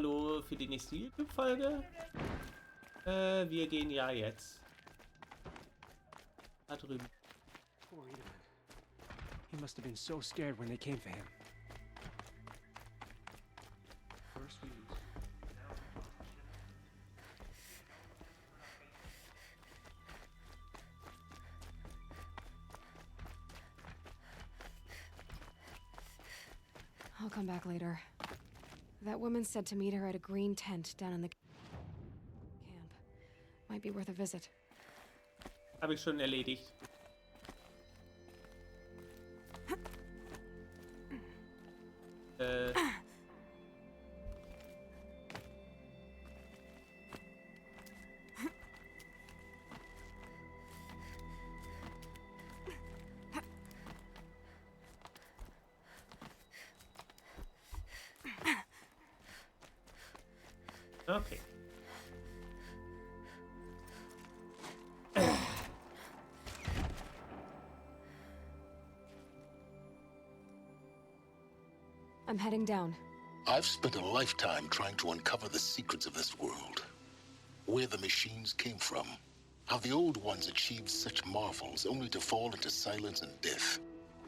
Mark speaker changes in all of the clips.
Speaker 1: Hallo für die nächste YouTube-Folge. Wir gehen ja jetzt da drüben.
Speaker 2: Poor Edelman. He must have been so scared when they came for him. First we
Speaker 3: I'll come back later. That woman said to meet her at a green tent down in the camp. Might be worth a visit.
Speaker 1: Habe ich schon erledigt. Okay.
Speaker 3: I'm heading down.
Speaker 4: I've spent a lifetime trying to uncover the secrets of this world. Where the machines came from. How the old ones achieved such marvels only to fall into silence and death.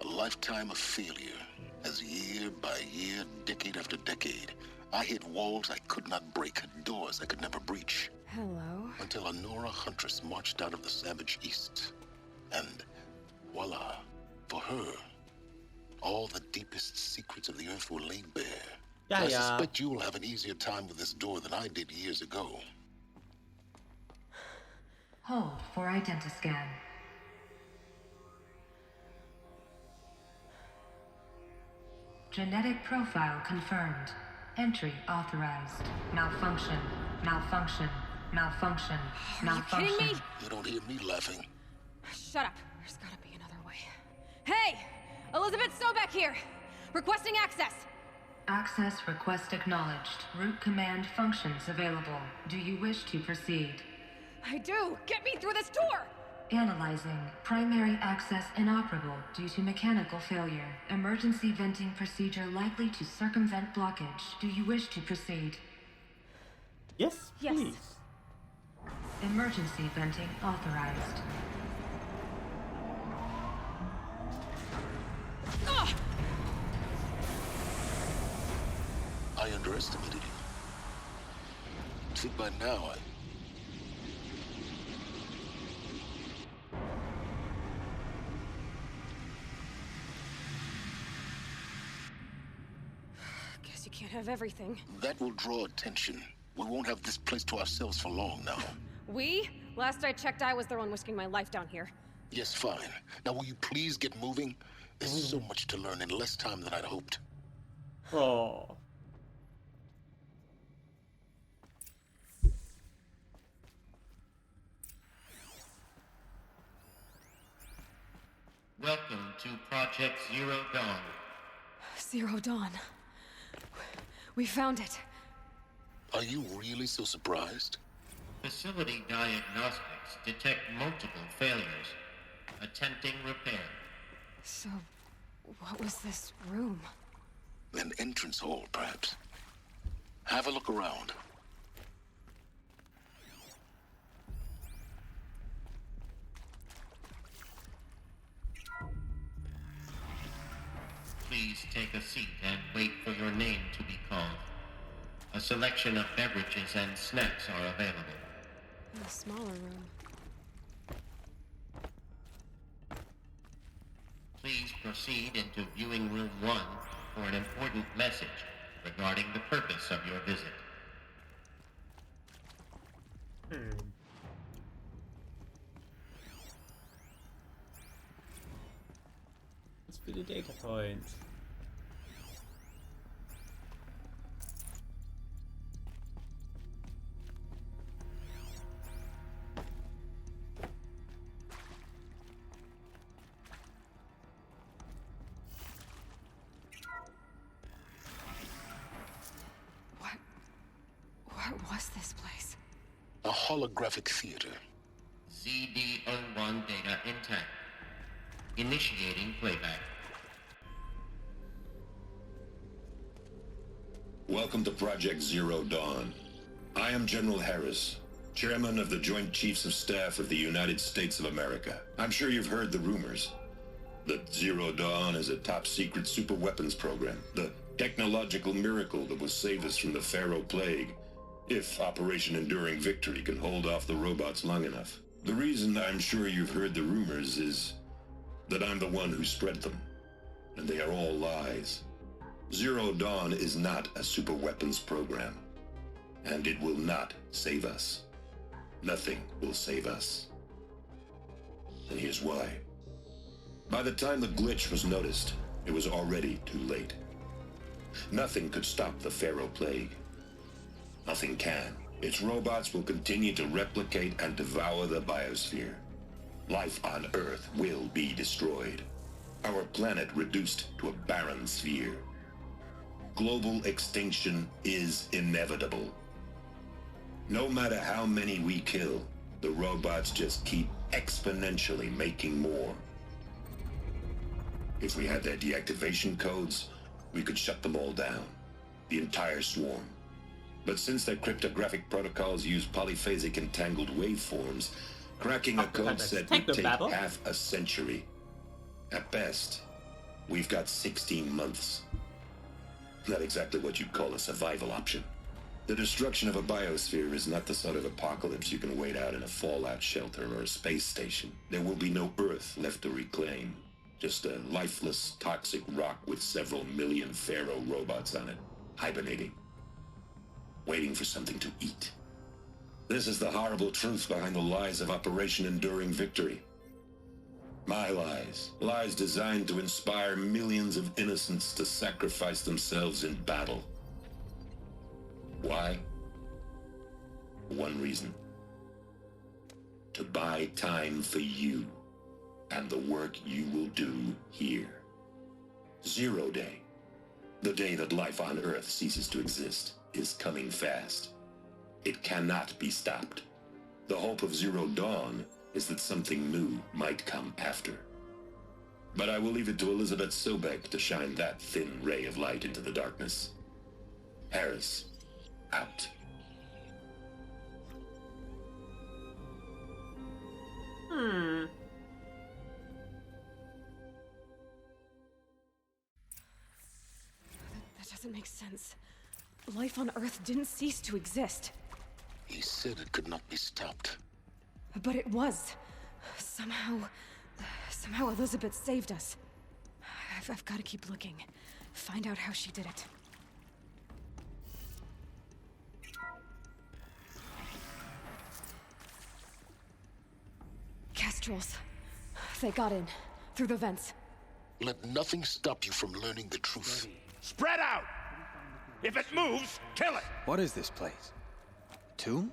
Speaker 4: A lifetime of failure, as year by year, decade after decade, I hit walls I could not break, doors I could never breach.
Speaker 3: Hello.
Speaker 4: Until a Nora huntress marched out of the savage east. And voila, for her, all the deepest secrets of the earth were laid bare. I suspect you will have an easier time with this door than I did years ago.
Speaker 5: Hold for identiscan. Genetic profile confirmed. Entry authorized. Malfunction. Malfunction. Malfunction. Malfunction.
Speaker 3: Are you kidding me?
Speaker 4: You don't hear me laughing.
Speaker 3: Shut up. There's gotta be another way. Hey! Elizabeth Sobek here! Requesting access!
Speaker 5: Access request acknowledged. Root command functions available. Do you wish to proceed?
Speaker 3: I do! Get me through this door!
Speaker 5: Analyzing. Primary access inoperable due to mechanical failure. Emergency venting procedure likely to circumvent blockage. Do you wish to proceed?
Speaker 1: Yes, please.
Speaker 5: Emergency venting authorized.
Speaker 4: I underestimated you. See, by now,
Speaker 3: Guess you can't have everything.
Speaker 4: That will draw attention. We won't have this place to ourselves for long now.
Speaker 3: We? Last I checked, I was the one risking my life down here.
Speaker 4: Yes, fine. Now will you please get moving? There's so much to learn in less time than I'd hoped.
Speaker 1: Oh.
Speaker 6: Welcome to Project Zero Dawn.
Speaker 3: Zero Dawn. We found it.
Speaker 4: Are you really so surprised?
Speaker 6: Facility diagnostics detect multiple failures. Attempting repair.
Speaker 3: So, what was this room?
Speaker 4: An entrance hall, perhaps. Have a look around.
Speaker 6: Please take a seat and wait for your name to be called. A selection of beverages and snacks are available.
Speaker 3: In a smaller room.
Speaker 6: Please proceed into viewing room 1 for an important message regarding the purpose of your visit.
Speaker 1: Let's do the data points.
Speaker 3: What was this place?
Speaker 4: A holographic theater.
Speaker 6: ZD-01 data intact. Initiating playback.
Speaker 7: Welcome to Project Zero Dawn. I am General Harris, Chairman of the Joint Chiefs of Staff of the United States of America. I'm sure you've heard the rumors that Zero Dawn is a top-secret superweapons program, the technological miracle that will save us from the Pharaoh Plague, if Operation Enduring Victory can hold off the robots long enough. The reason I'm sure you've heard the rumors is that I'm the one who spread them, and they are all lies. Zero Dawn is not a superweapons program, and it will not save us. Nothing will save us. And here's why. By the time the glitch was noticed, it was already too late. Nothing could stop the Pharaoh Plague. Nothing can. Its robots will continue to replicate and devour the biosphere. Life on Earth will be destroyed. Our planet reduced to a barren sphere. Global extinction is inevitable. No matter how many we kill, the robots just keep exponentially making more. If we had their deactivation codes, we could shut them all down. The entire swarm. But since their cryptographic protocols use polyphasic entangled waveforms, cracking a code set would take half a century. At best, we've got 16 months. Not exactly what you'd call a survival option. The destruction of a biosphere is not the sort of apocalypse you can wait out in a fallout shelter or a space station. There will be no Earth left to reclaim. Just a lifeless, toxic rock with several million Pharaoh robots on it, hibernating. Waiting for something to eat. This is the horrible truth behind the lies of Operation Enduring Victory. My lies. Lies designed to inspire millions of innocents to sacrifice themselves in battle. Why? One reason. To buy time for you and the work you will do here. Zero Day. The day that life on Earth ceases to exist is coming fast. It cannot be stopped. The hope of Zero Dawn is that something new might come after. But I will leave it to Elizabeth Sobek to shine that thin ray of light into the darkness. Harris, out.
Speaker 3: That doesn't make sense. Life on Earth didn't cease to exist.
Speaker 4: He said it could not be stopped.
Speaker 3: But it was. Somehow Elizabeth saved us. I've got to keep looking. Find out how she did it. Kestrels. They got in. Through the vents.
Speaker 4: Let nothing stop you from learning the truth.
Speaker 8: Spread out! If it moves, kill it!
Speaker 2: What is this place? Tomb?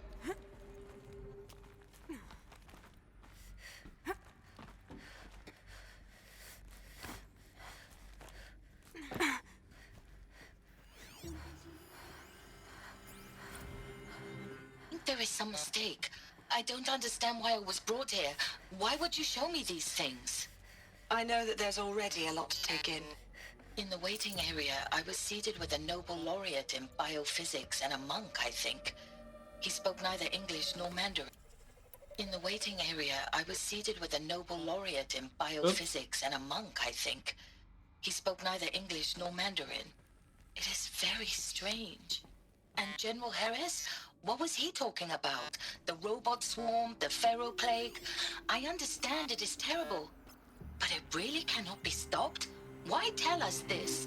Speaker 9: There is some mistake. I don't understand why I was brought here. Why would you show me these things?
Speaker 10: I know that there's already a lot to take in.
Speaker 9: In the waiting area, I was seated with a Nobel laureate in biophysics and a monk, I think. He spoke neither English nor Mandarin. In the waiting area, I was seated with a Nobel laureate in biophysics and a monk, I think. He spoke neither English nor Mandarin. It is very strange. And General Harris? What was he talking about? The robot swarm, the Pharaoh Plague? I understand it is terrible. But it really cannot be stopped? Why tell us this?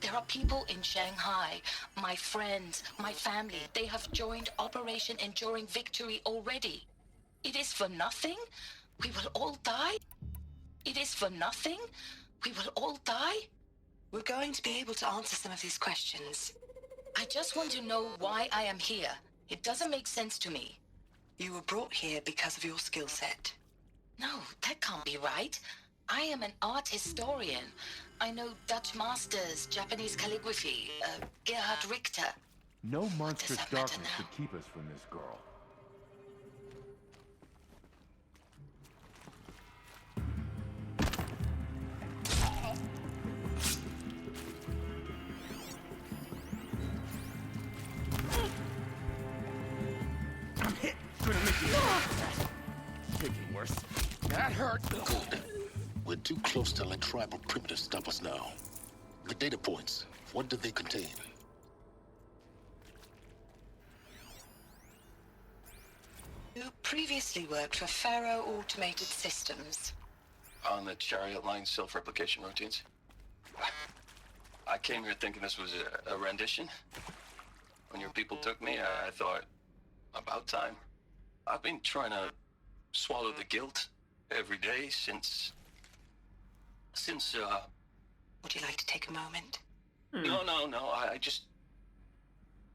Speaker 9: There are people in Shanghai, my friends, my family. They have joined Operation Enduring Victory already. It is for nothing? We will all die? It is for nothing? We will all die?
Speaker 10: We're going to be able to answer some of these questions.
Speaker 9: I just want to know why I am here. It doesn't make sense to me.
Speaker 10: You were brought here because of your skill set.
Speaker 9: No, that can't be right. I am an art historian. I know Dutch masters, Japanese calligraphy, Gerhard Richter.
Speaker 8: No monstrous
Speaker 9: that matter
Speaker 8: darkness
Speaker 9: now?
Speaker 8: could keep us from this girl. Wentworth. That hurt.
Speaker 4: Good. We're too close to let tribal primitives stop us now. The data points, what do they contain?
Speaker 10: You previously worked for Pharaoh Automated Systems.
Speaker 11: On the Chariot Line self-replication routines. I came here thinking this was a rendition. When your people took me, I thought, about time. I've been trying to swallow the guilt every day since...
Speaker 10: Would you like to take a moment?
Speaker 11: No,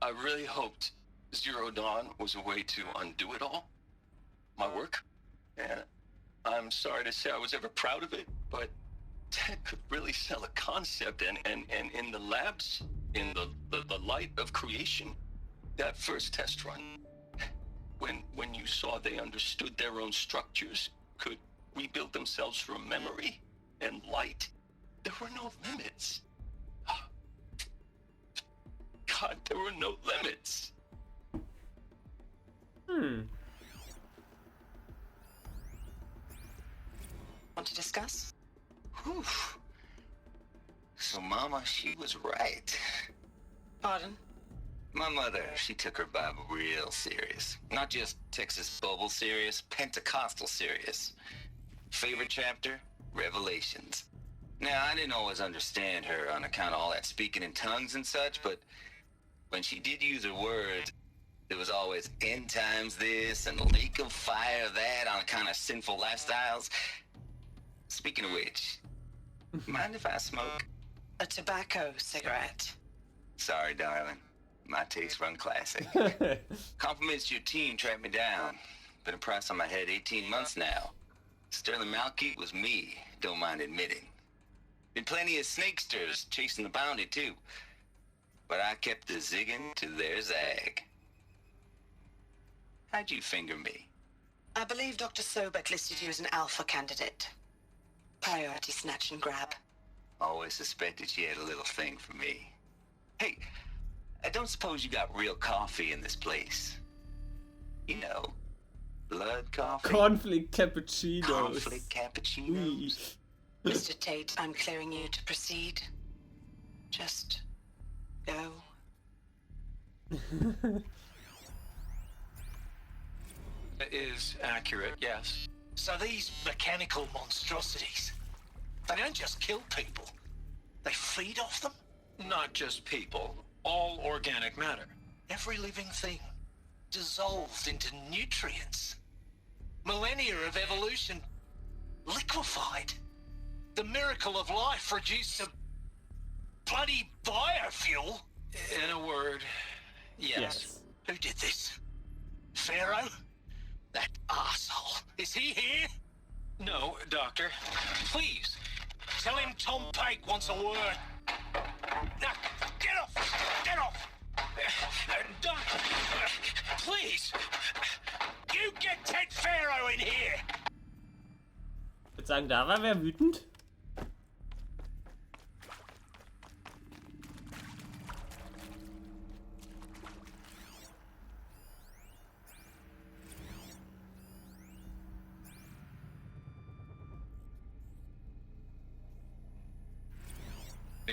Speaker 11: I really hoped Zero Dawn was a way to undo it all. My work. And I'm sorry to say I was ever proud of it, but Ted could really sell a concept, and in the labs, in the light of creation, that first test run, when you saw they understood their own structures, could rebuild themselves from memory and light, there were no limits. God, there were no limits.
Speaker 10: Want to discuss?
Speaker 11: Whew. So Mama, she was right.
Speaker 10: Pardon?
Speaker 11: My mother, she took her Bible real serious. Not just Texas Bible serious, Pentecostal serious. Favorite chapter? Revelations. Now, I didn't always understand her on account of all that speaking in tongues and such, but when she did use her words, there was always end times this and lake of fire that on account of sinful lifestyles. Speaking of which, mind if I smoke?
Speaker 10: A tobacco cigarette.
Speaker 11: Sorry, darling. My taste run classic. Compliments to your team tracked me down. Been a price on my head 18 months now. Sterling Malkeet was me, don't mind admitting. Been plenty of snakesters chasing the bounty, too. But I kept the zigging to their zag. How'd you finger me?
Speaker 10: I believe Dr. Sobek listed you as an alpha candidate. Priority snatch and grab.
Speaker 11: Always suspected she had a little thing for me. Hey, I don't suppose you got real coffee in this place? You know, blood coffee?
Speaker 1: Conflict cappuccinos.
Speaker 11: Conflict cappuccinos?
Speaker 10: Mr. Tate, I'm clearing you to proceed. Just go.
Speaker 12: Is accurate, yes.
Speaker 8: So these mechanical monstrosities, they don't just kill people. They feed off them?
Speaker 12: Not just people, all organic matter.
Speaker 8: Every living thing dissolved into nutrients. Millennia of evolution liquefied. The miracle of life reduced to bloody biofuel.
Speaker 12: In a word, yes.
Speaker 8: Who did this? Pharaoh? That arsehole. Is he here?
Speaker 12: No, Doctor.
Speaker 8: Please, tell him Tom Pake wants a word. Now, get off! Get off! Doc, please! You get Ted Pharaoh in here!
Speaker 1: Ich würde sagen, da war wer wütend.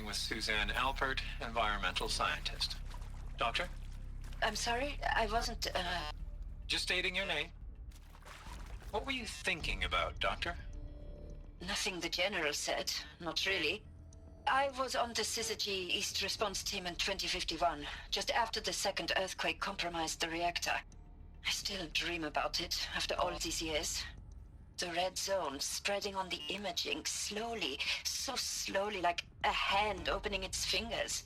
Speaker 12: With Suzanne Alpert, environmental scientist. Doctor?
Speaker 9: I'm sorry, I wasn't,
Speaker 12: Just stating your name. What were you thinking about, Doctor?
Speaker 9: Nothing the General said, not really. I was on the Syzygy East Response Team in 2051, just after the second earthquake compromised the reactor. I still dream about it, after all these years. The red zone spreading on the imaging, slowly, so slowly, like a hand opening its fingers.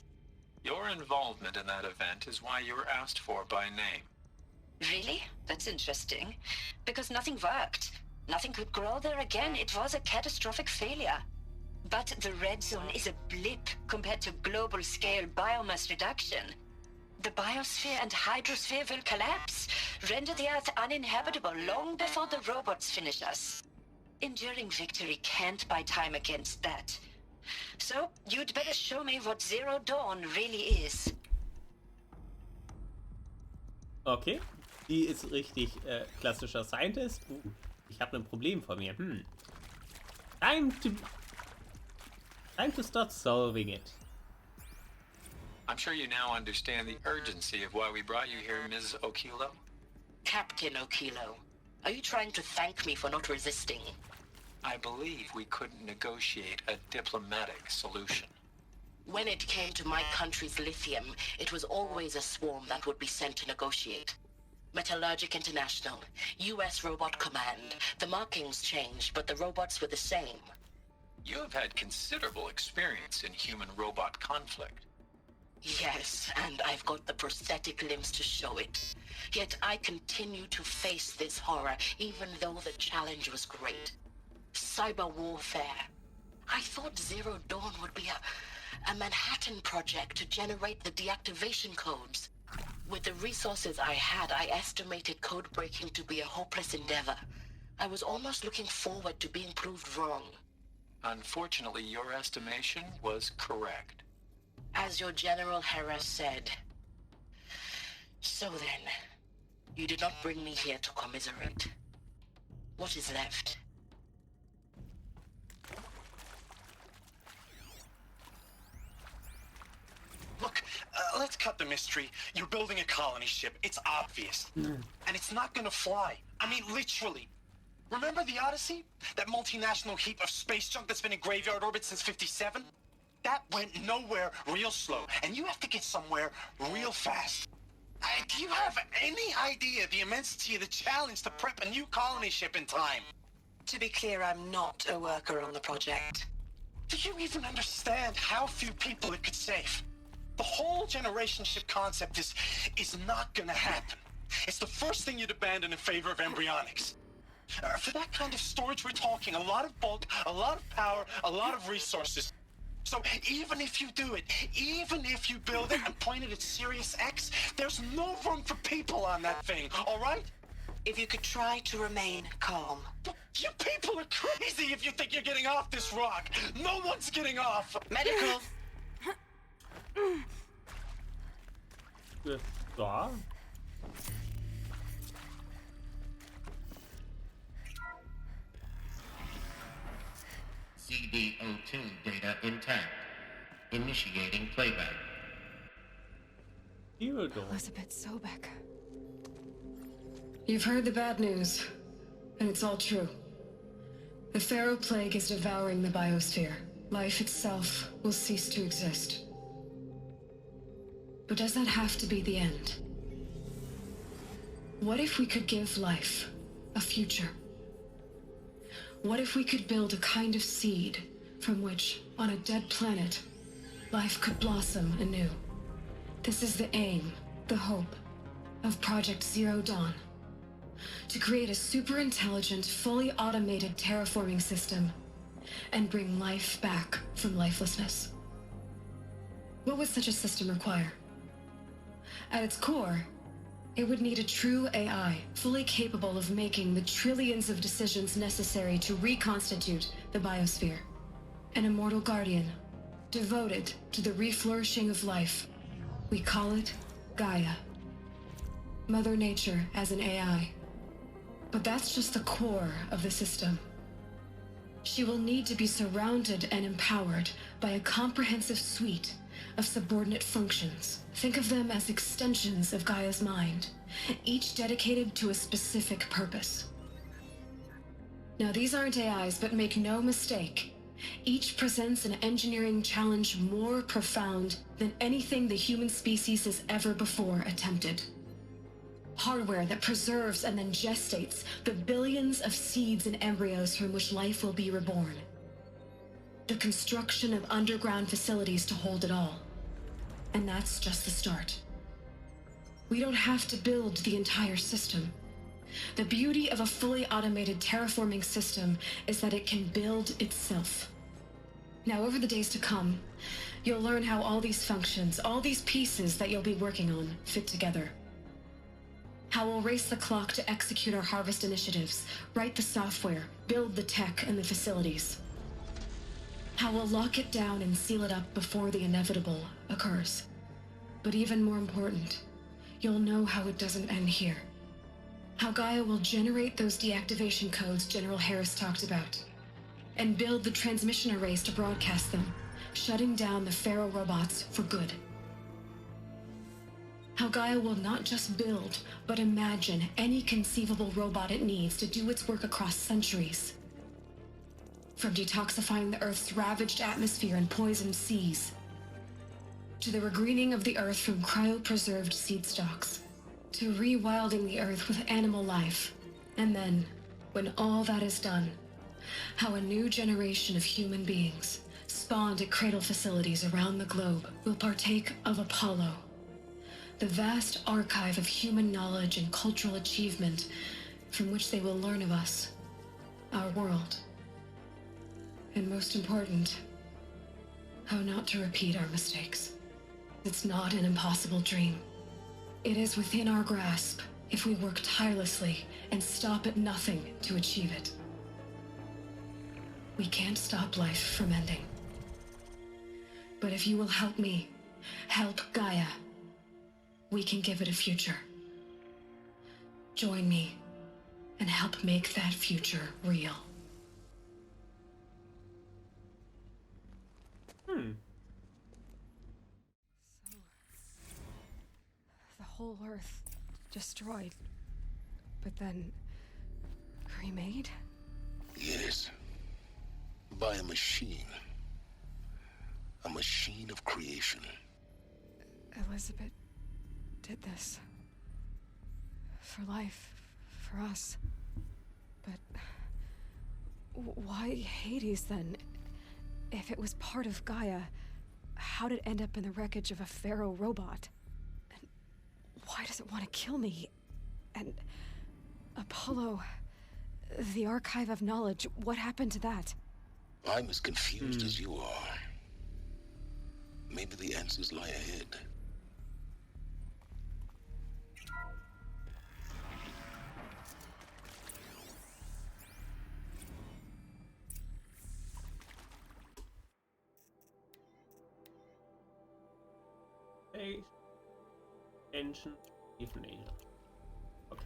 Speaker 12: Your involvement in that event is why you were asked for by name.
Speaker 9: Really? That's interesting. Because nothing worked. Nothing could grow there again. It was a catastrophic failure. But the red zone is a blip compared to global-scale biomass reduction. The biosphere and hydrosphere will collapse, render the Earth uninhabitable long before the robots finish us. Enduring victory can't buy time against that. So, you'd better show me what Zero Dawn really is.
Speaker 1: Okay, die ist richtig klassischer Scientist. Ich habe ein Problem vor mir. Time to start solving it.
Speaker 12: I'm sure you now understand the urgency of why we brought you here, Ms. Okilo.
Speaker 9: Captain Okilo, are you trying to thank me for not resisting?
Speaker 12: I believe we couldn't negotiate a diplomatic solution.
Speaker 9: When it came to my country's lithium, it was always a swarm that would be sent to negotiate. Metallurgic International, US Robot Command. The markings changed, but the robots were the same.
Speaker 12: You have had considerable experience in human-robot conflict.
Speaker 9: Yes, and I've got the prosthetic limbs to show it. Yet I continue to face this horror, even though the challenge was great. Cyber warfare. I thought Zero Dawn would be a Manhattan project to generate the deactivation codes. With the resources I had, I estimated code breaking to be a hopeless endeavor. I was almost looking forward to being proved wrong.
Speaker 12: Unfortunately, your estimation was correct.
Speaker 9: As your General Hera said. So then, you did not bring me here to commiserate. What is left?
Speaker 8: Look, let's cut the mystery. You're building a colony ship. It's obvious. And it's not gonna fly. I mean, literally. Remember the Odyssey? That multinational heap of space junk that's been in graveyard orbit since '57? That went nowhere real slow. And you have to get somewhere real fast. Do you have any idea the immensity of the challenge to prep a new colony ship in time?
Speaker 10: To be clear, I'm not a worker on the project.
Speaker 8: Do you even understand how few people it could save? The whole generation ship concept is not gonna happen. It's the first thing you'd abandon in favor of embryonics. For that kind of storage, we're talking a lot of bulk, a lot of power, a lot of resources. So even if you do it, even if you build it and point it at Sirius X, there's no room for people on that thing, all right?
Speaker 10: If you could try to remain calm.
Speaker 8: You people are crazy if you think you're getting off this rock. No one's getting off.
Speaker 10: Medical.
Speaker 1: Ja.
Speaker 6: CD02 data intact. Initiating playback.
Speaker 1: Zero Dawn.
Speaker 3: Elizabeth Sobek.
Speaker 13: You've heard the bad news, and it's all true. The Pharaoh Plague is devouring the biosphere. Life itself will cease to exist. But does that have to be the end? What if we could give life a future? What if we could build a kind of seed from which, on a dead planet, life could blossom anew? This is the aim, the hope, of Project Zero Dawn. To create a super-intelligent, fully automated terraforming system and bring life back from lifelessness. What would such a system require? At its core, it would need a true AI, fully capable of making the trillions of decisions necessary to reconstitute the biosphere. An immortal guardian, devoted to the reflourishing of life. We call it Gaia. Mother Nature as an AI. But that's just the core of the system. She will need to be surrounded and empowered by a comprehensive suite of subordinate functions. Think of them as extensions of Gaia's mind, each dedicated to a specific purpose. Now, these aren't AIs, but make no mistake, each presents an engineering challenge more profound than anything the human species has ever before attempted. Hardware that preserves and then gestates the billions of seeds and embryos from which life will be reborn. The construction of underground facilities to hold it all. And that's just the start. We don't have to build the entire system. The beauty of a fully automated terraforming system is that it can build itself. Now, over the days to come, you'll learn how all these functions, all these pieces that you'll be working on, fit together. How we'll race the clock to execute our harvest initiatives, write the software, build the tech and the facilities. How we'll lock it down and seal it up before the inevitable occurs. But even more important, you'll know how it doesn't end here. How Gaia will generate those deactivation codes General Harris talked about, and build the transmission arrays to broadcast them, shutting down the Pharaoh robots for good. How Gaia will not just build, but imagine any conceivable robot it needs to do its work across centuries. From detoxifying the Earth's ravaged atmosphere and poisoned seas, to the regreening of the Earth from cryopreserved seed stalks, to rewilding the Earth with animal life. And then, when all that is done, how a new generation of human beings, spawned at cradle facilities around the globe, will partake of Apollo, the vast archive of human knowledge and cultural achievement from which they will learn of us, our world. And most important, how not to repeat our mistakes. It's not an impossible dream. It is within our grasp if we work tirelessly and stop at nothing to achieve it. We can't stop life from ending. But if you will help me, help Gaia, we can give it a future. Join me and help make that future real.
Speaker 3: The whole Earth destroyed, but then remade?
Speaker 4: Yes. By a machine. A machine of creation.
Speaker 3: Elizabeth did this. For life. For us. But why Hades then? If it was part of Gaia, how did it end up in the wreckage of a Pharaoh robot? And why does it want to kill me? And Apollo, the Archive of Knowledge, what happened to that?
Speaker 4: I'm as confused as you are. Maybe the answers lie ahead.
Speaker 1: Hey. Ancient Evening. Okay.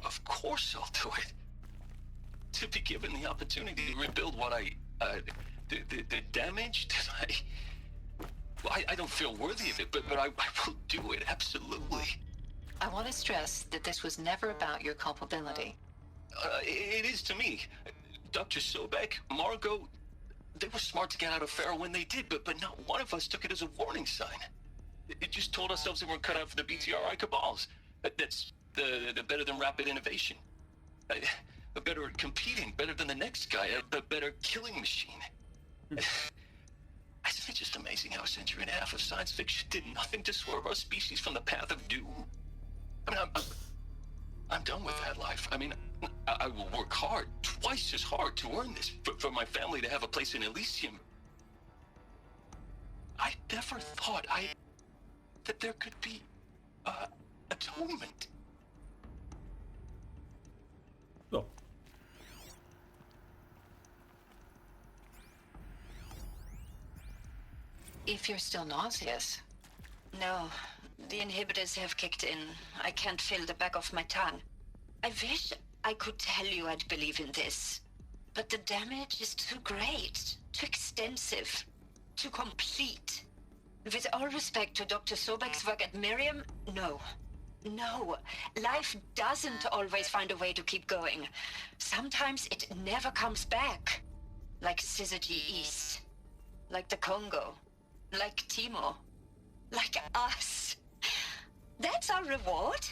Speaker 11: Of course I'll do it. To be given the opportunity to rebuild what the damage that I don't feel worthy of it, but I will do it, absolutely.
Speaker 14: I want to stress that this was never about your culpability.
Speaker 11: It is to me. Dr. Sobek, Margot, they were smart to get out of Pharaoh when they did, but not one of us took it as a warning sign. It just told ourselves that we're cut out for the BTRI cabals. That's the better than rapid innovation. Better at competing, better than the next guy, a better killing machine. Isn't it just amazing how a century and a half of science fiction did nothing to swerve our species from the path of doom? I mean, I'm done with that life. I mean, I will work hard, twice as hard to earn this, for my family to have a place in Elysium. I never thought that there could be, atonement.
Speaker 1: Well.
Speaker 14: If you're still nauseous.
Speaker 15: No, the inhibitors have kicked in. I can't feel the back of my tongue. I wish I could tell you I'd believe in this. But the damage is too great, too extensive, too complete. With all respect to Dr. Sobek's work at Miriam, no. No, life doesn't always find a way to keep going. Sometimes it never comes back. Like Syzygy East. Like the Congo. Like Timo. Like us. That's our reward?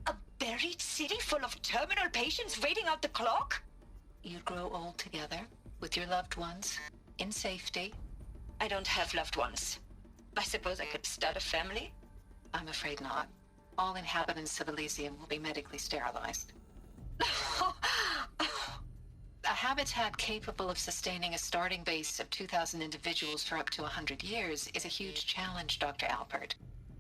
Speaker 15: A buried city full of terminal patients waiting out the clock?
Speaker 14: You'd grow old together, with your loved ones, in safety.
Speaker 15: I don't have loved ones. I suppose I could start a family?
Speaker 14: I'm afraid not. All inhabitants of Elysium will be medically sterilized. A habitat capable of sustaining a starting base of 2,000 individuals for up to 100 years is a huge challenge, Dr. Alpert.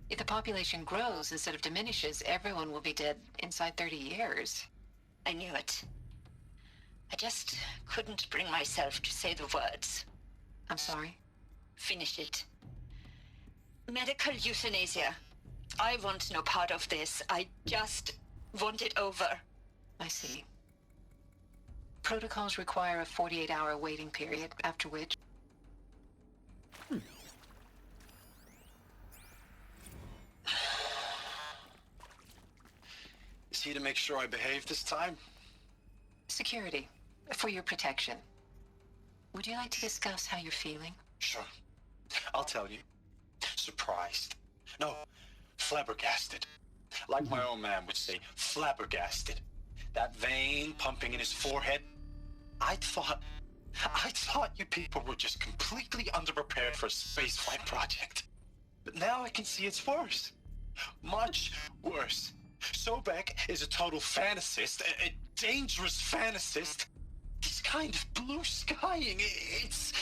Speaker 14: If the population grows instead of diminishes, everyone will be dead inside 30 years.
Speaker 15: I knew it. I just couldn't bring myself to say the words.
Speaker 14: I'm sorry?
Speaker 15: Finish it. Medical euthanasia. I want no part of this. I just want it over.
Speaker 14: I see. Protocols require a 48-hour waiting period, after which...
Speaker 8: Is he to make sure I behave this time?
Speaker 14: Security. For your protection. Would you like to discuss how you're feeling?
Speaker 8: Sure. I'll tell you. Surprised. No, flabbergasted. Like my old man would say, flabbergasted. That vein pumping in his forehead. I thought you people were just completely underprepared for a spaceflight project. But now I can see it's worse. Much worse. Sobek is a total fantasist, a dangerous fantasist. He's kind of blue skying. It's...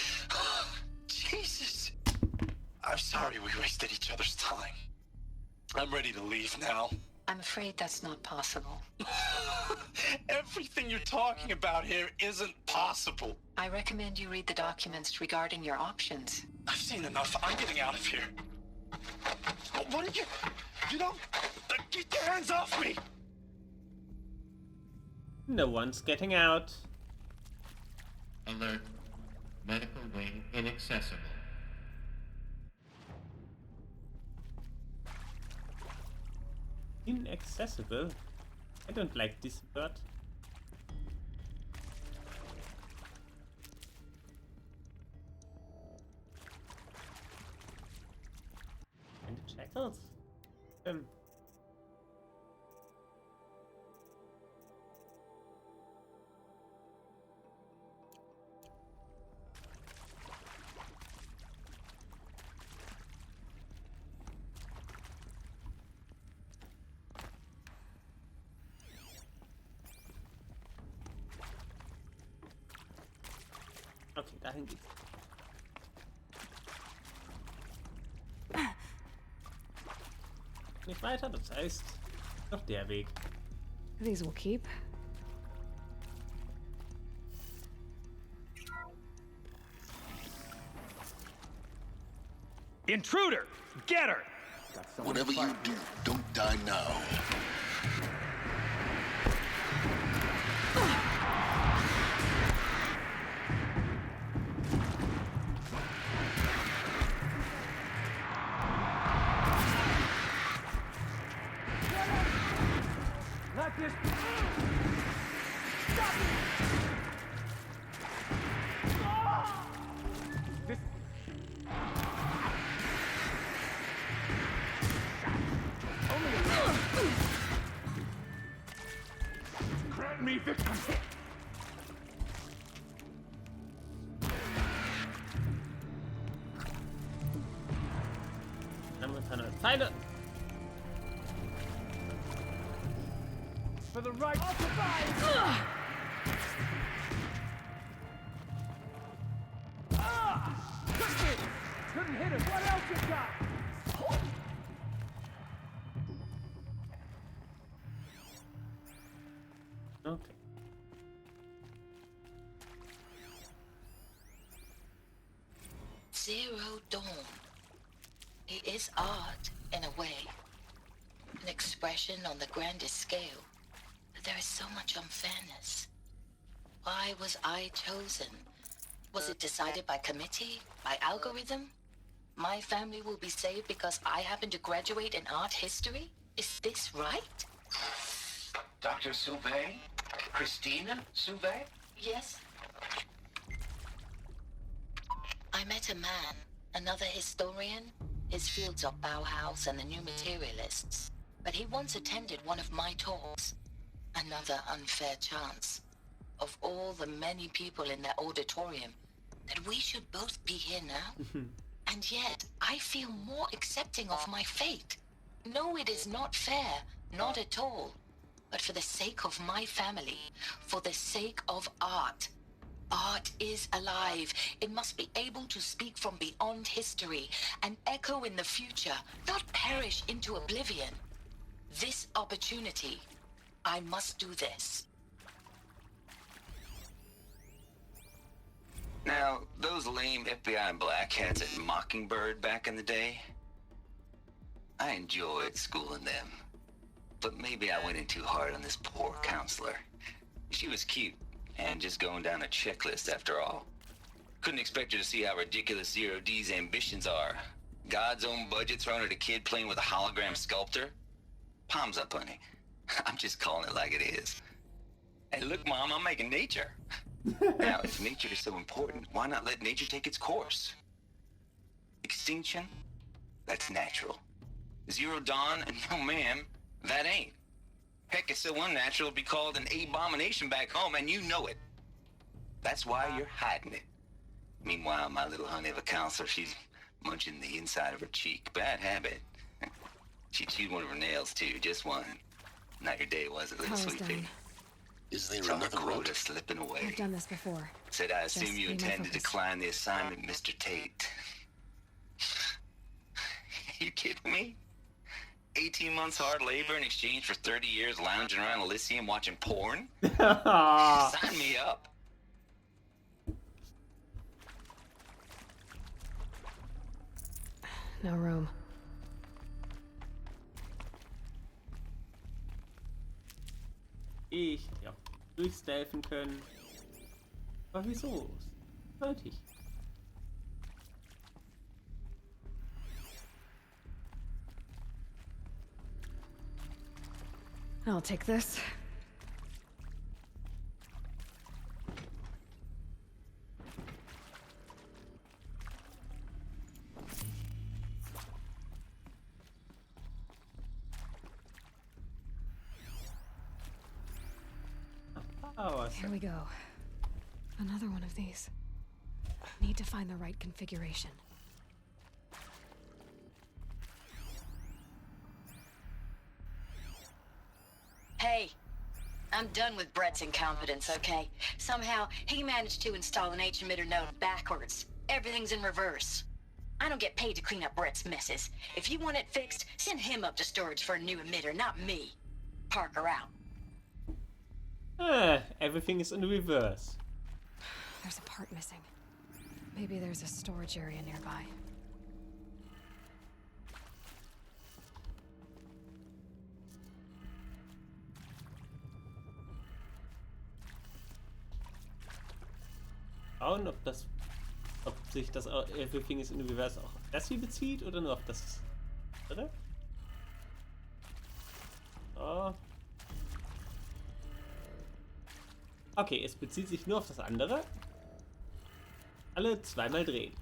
Speaker 8: Jesus. I'm sorry we wasted each other's time. I'm ready to leave now.
Speaker 14: I'm afraid that's not possible.
Speaker 8: Everything you're talking about here isn't possible.
Speaker 14: I recommend you read the documents regarding your options.
Speaker 8: I've seen enough. I'm getting out of here. What are you... You don't... Get your hands off me!
Speaker 1: No one's getting out.
Speaker 6: Alert. Medical wing inaccessible.
Speaker 1: Inaccessible? I don't like this word. And the shackles? Okay, dahin geht's. Nicht weiter, das heißt, doch der Weg.
Speaker 3: These will keep.
Speaker 16: Intruder! Get her!
Speaker 4: Whatever you do, don't die now.
Speaker 16: Not this.
Speaker 2: Stop it! This.
Speaker 16: Grant me victim.
Speaker 1: Dann mit einer Pfeile.
Speaker 16: For the right to survive! Couldn't hit it. What else you got?
Speaker 1: Okay.
Speaker 9: Zero Dawn. It is art, in a way. An expression on the grandest scale. But there is so much unfairness. Why was I chosen? Was it decided by committee? By algorithm? My family will be saved because I happen to graduate in art history? Is this right?
Speaker 6: Dr. Sauvé? Christina Sauvé?
Speaker 9: Yes. I met a man, another historian. His fields are Bauhaus and the New Materialists. But he once attended one of my talks. Another unfair chance. Of all the many people in that auditorium, that we should both be here now. And yet, I feel more accepting of my fate. No, it is not fair. Not at all. But for the sake of my family, for the sake of art. Art is alive. It must be able to speak from beyond history and echo in the future, not perish into oblivion. This opportunity, I must do this.
Speaker 11: Now, those lame FBI black hats at Mockingbird back in the day, I enjoyed schooling them. But maybe I went in too hard on this poor counselor. She was cute, and just going down a checklist after all. Couldn't expect her to see how ridiculous Zero D's ambitions are. God's own budget thrown at a kid playing with a hologram sculptor? Palms up, honey. I'm just calling it like it is. Hey, look, Mom, I'm making nature. Now, if nature is so important, why not let nature take its course? Extinction? That's natural. Zero Dawn? No, ma'am, that ain't. Heck, it's so unnatural to be called an abomination back home, and you know it. That's why you're hiding it. Meanwhile, my little honey of a counselor, she's munching the inside of her cheek. Bad habit. She chewed one of her nails, too, just one. Not your day, was it, little
Speaker 3: Power's
Speaker 11: sweet
Speaker 3: down.
Speaker 11: pea?
Speaker 4: Is there
Speaker 11: Saw
Speaker 4: another
Speaker 11: her quota
Speaker 4: route?
Speaker 11: slipping away.
Speaker 3: I've done this before.
Speaker 11: Said I assume
Speaker 3: Just
Speaker 11: you
Speaker 3: be more
Speaker 11: intend to
Speaker 3: focused.
Speaker 11: decline the assignment, Mr. Tate. You kidding me? 18 months hard labor in exchange for 30 years lounging around Elysium watching porn? Sign me up.
Speaker 3: No room.
Speaker 1: Ich hätte auch durchstealthen können. Aber wieso? Fertig.
Speaker 3: I'll take this.
Speaker 1: Oh,
Speaker 3: Here we go. Another one of these. Need to find the right configuration.
Speaker 15: Hey, I'm done with Brett's incompetence, okay? Somehow, he managed to install an H-emitter node backwards. Everything's in reverse. I don't get paid to clean up Brett's messes. If you want it fixed, send him up to storage for a new emitter, not me. Parker out.
Speaker 1: Everything is in reverse.
Speaker 3: There's a part missing. Maybe there's a storage area nearby.
Speaker 1: Schauen, ob sich das Everything is in reverse auch auf das hier bezieht oder nur auf das, oder? So. Okay, es bezieht sich nur auf das andere. Alle zweimal drehen.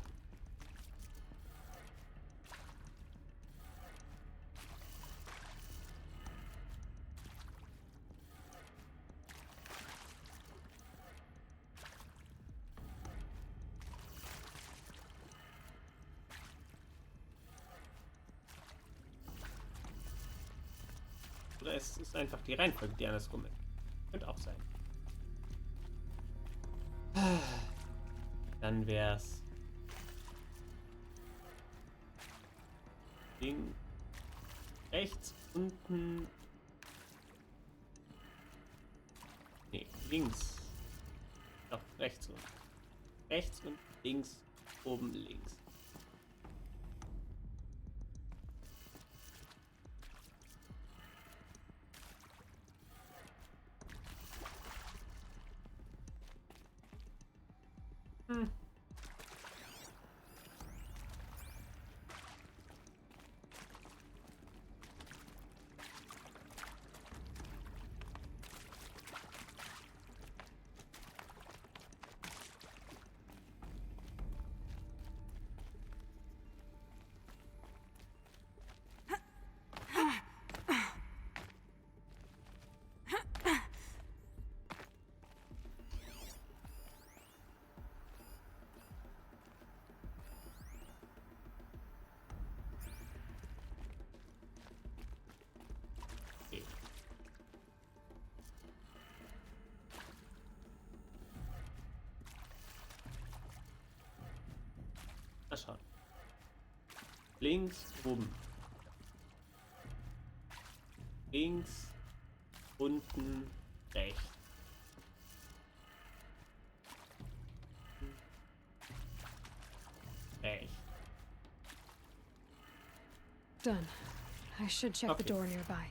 Speaker 1: Oder es ist einfach die Reihenfolge, die andersrum ist. Könnte auch sein. Dann wär's Ding rechts unten. Nee, links. Doch, rechts unten. Rechts und links, oben links. Na schauen. Links, oben. Links, unten, rechts. Echt.
Speaker 3: Done. I should check the
Speaker 1: Okay.
Speaker 3: door nearby.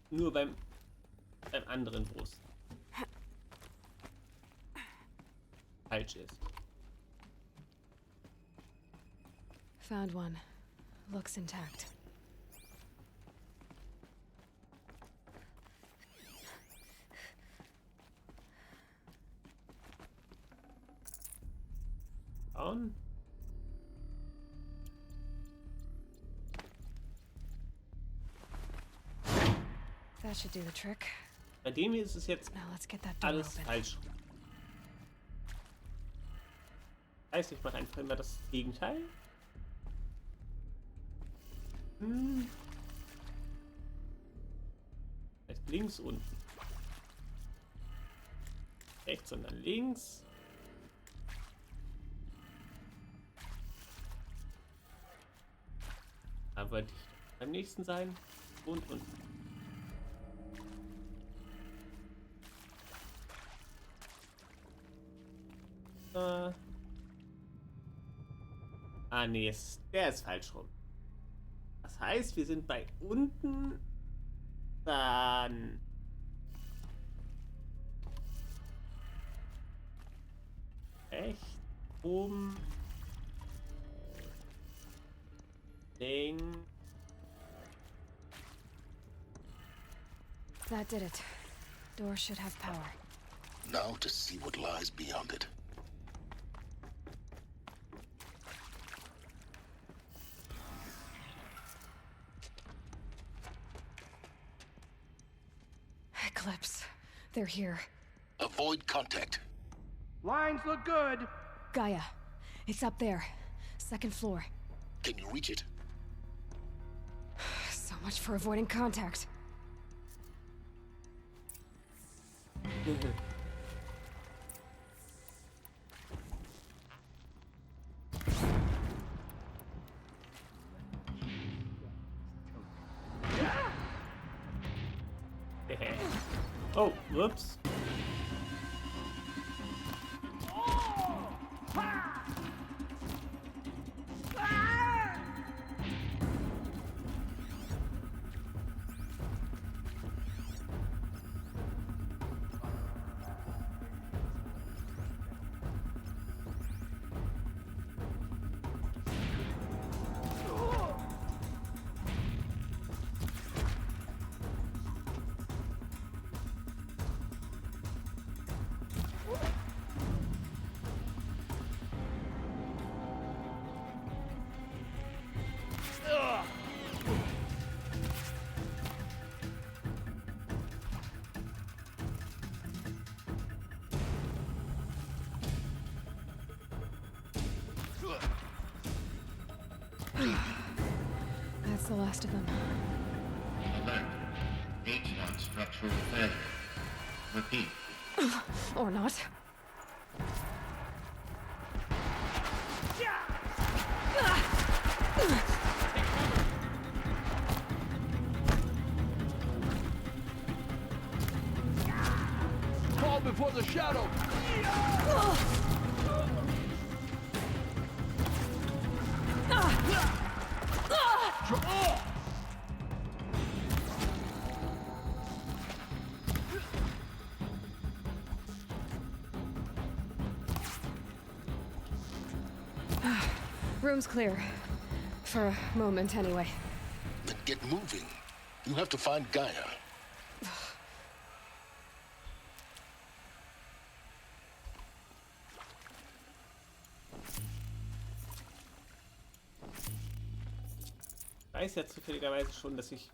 Speaker 1: Nur beim anderen, wo es falsch ist.
Speaker 3: Found one. Looks intact.
Speaker 1: On.
Speaker 3: That should do the trick.
Speaker 1: Bei dem hier ist es jetzt
Speaker 3: Now let's get that door
Speaker 1: alles
Speaker 3: open.
Speaker 1: falsch. Heißt, ich mache einfach immer das Gegenteil. Jetzt links unten. Rechts und dann links. Da wollte ich beim nächsten sein. Und unten. Ah, nee, der ist falsch rum. Das heißt, wir sind bei unten. Dann. Rechts. Oben. Links.
Speaker 3: That did it. Door should have power.
Speaker 4: Now to see what lies beyond it.
Speaker 3: Eclipse. They're here.
Speaker 4: Avoid contact.
Speaker 16: Lines look good.
Speaker 3: Gaia. It's up there. Second floor.
Speaker 4: Can you reach it?
Speaker 3: So much for avoiding contact.
Speaker 1: Oh, whoops.
Speaker 3: That's the last of them.
Speaker 6: Alert. H-Lock structural failure. Repeat.
Speaker 3: Or not.
Speaker 16: Call before the shadow.
Speaker 3: Room's clear. For a moment, anyway.
Speaker 4: Then get moving. You have to find Gaia.
Speaker 1: Ich weiß ja zufälligerweise schon, dass ich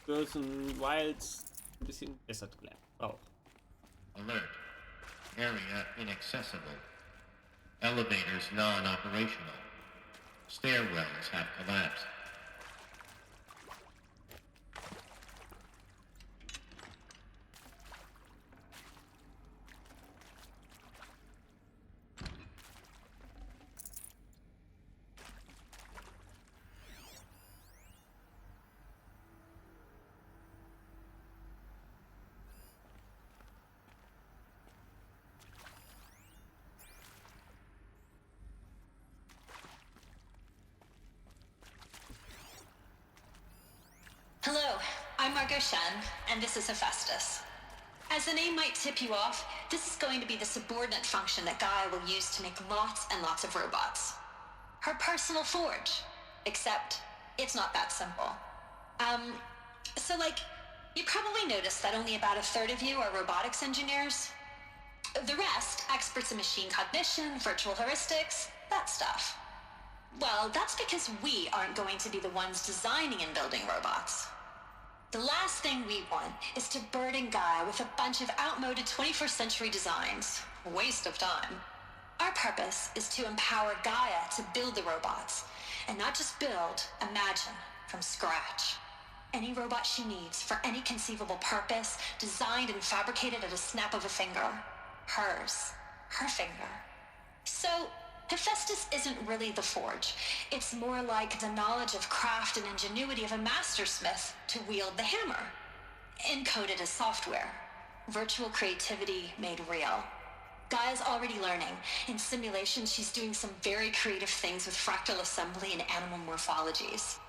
Speaker 1: Börsen Wilds ein bisschen besser brauche.
Speaker 6: Alert. Area inaccessible. Elevators non-operational. Stairwells have collapsed.
Speaker 14: I'm Margot Shen, and this is Hephaestus. As the name might tip you off, this is going to be the subordinate function that Gaia will use to make lots and lots of robots. Her personal forge. Except, it's not that simple. So you probably noticed that only about a third of you are robotics engineers. The rest, experts in machine cognition, virtual heuristics, that stuff. Well, that's because we aren't going to be the ones designing and building robots. The last thing we want is to burden Gaia with a bunch of outmoded 21st century designs. Waste of time. Our purpose is to empower Gaia to build the robots, and not just build, imagine, from scratch. Any robot she needs for any conceivable purpose, designed and fabricated at a snap of a finger. Hers. Her finger. So, Hephaestus isn't really the forge. It's more like the knowledge of craft and ingenuity of a mastersmith to wield the hammer. Encoded as software. Virtual creativity made real. Gaia's already learning. In simulations, she's doing some very creative things with fractal assembly and animal morphologies.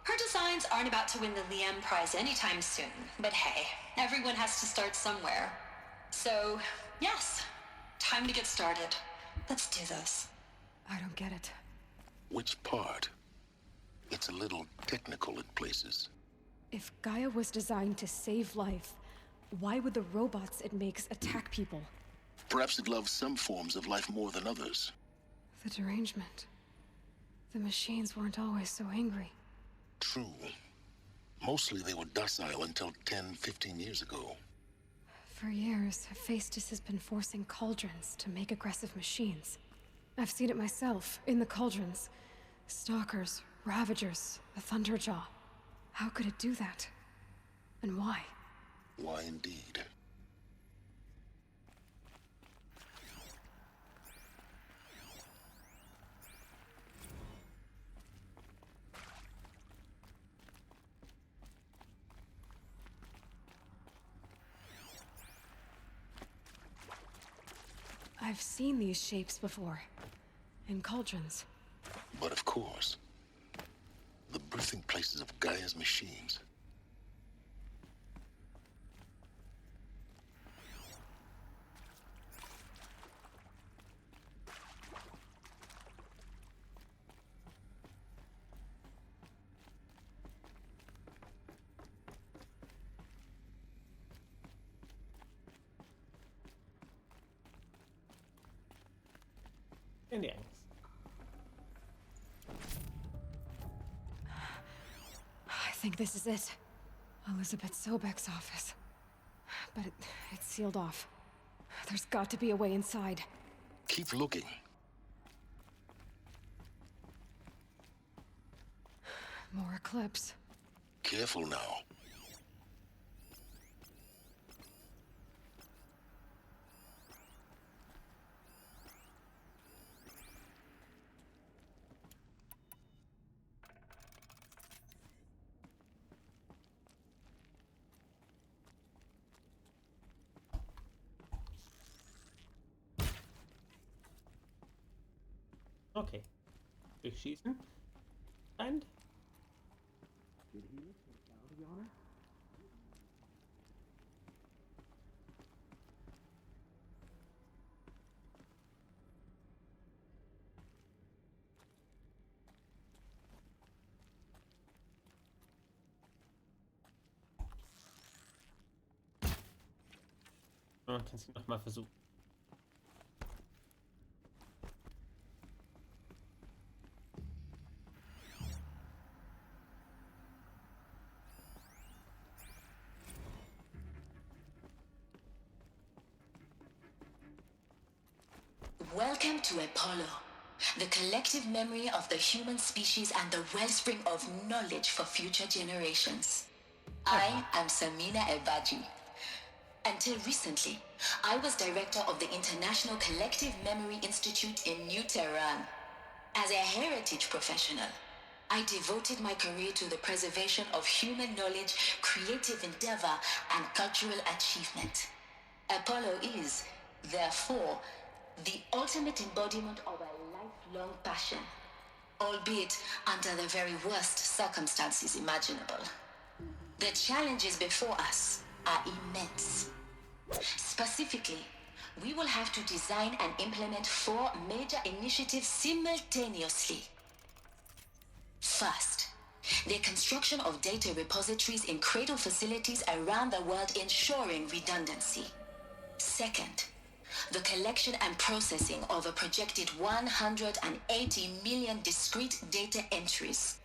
Speaker 14: Her designs aren't about to win the Liam Prize anytime soon, but hey, everyone has to start somewhere. So, yes, time to get started. Let's do this.
Speaker 3: I don't get it.
Speaker 4: Which part? It's a little technical in places.
Speaker 3: If Gaia was designed to save life, why would the robots it makes attack people?
Speaker 4: Perhaps it loves some forms of life more than others.
Speaker 3: The derangement. The machines weren't always so angry.
Speaker 4: True. Mostly they were docile until 10, 15 years ago.
Speaker 3: For years, Hephaestus has been forcing cauldrons to make aggressive machines. I've seen it myself, in the cauldrons. Stalkers, Ravagers, a Thunderjaw. How could it do that? And why?
Speaker 4: Why indeed?
Speaker 3: I've seen these shapes before. In cauldrons.
Speaker 4: But of course, the birthing places of Gaia's machines.
Speaker 1: Indians.
Speaker 3: I think this is it. Elizabeth Sobek's office. But it's sealed off. There's got to be a way inside.
Speaker 4: Keep looking.
Speaker 3: More Eclipse.
Speaker 4: Careful now.
Speaker 1: Okay. Durchschießen. And.
Speaker 2: Did he take bounty on her?
Speaker 1: Man kann es nochmal versuchen.
Speaker 9: Welcome to Apollo, the collective memory of the human species and the wellspring of knowledge for future generations. I am Samina Ebaji. Until recently, I was director of the International Collective Memory Institute in New Tehran. As a heritage professional, I devoted my career to the preservation of human knowledge, creative endeavor, and cultural achievement. Apollo is, therefore, the ultimate embodiment of a lifelong passion, albeit under the very worst circumstances imaginable. The challenges before us are immense. Specifically, we will have to design and implement 4 major initiatives simultaneously. First, the construction of data repositories in cradle facilities around the world ensuring redundancy. Second, the collection and processing of a projected 180 million discrete data entries.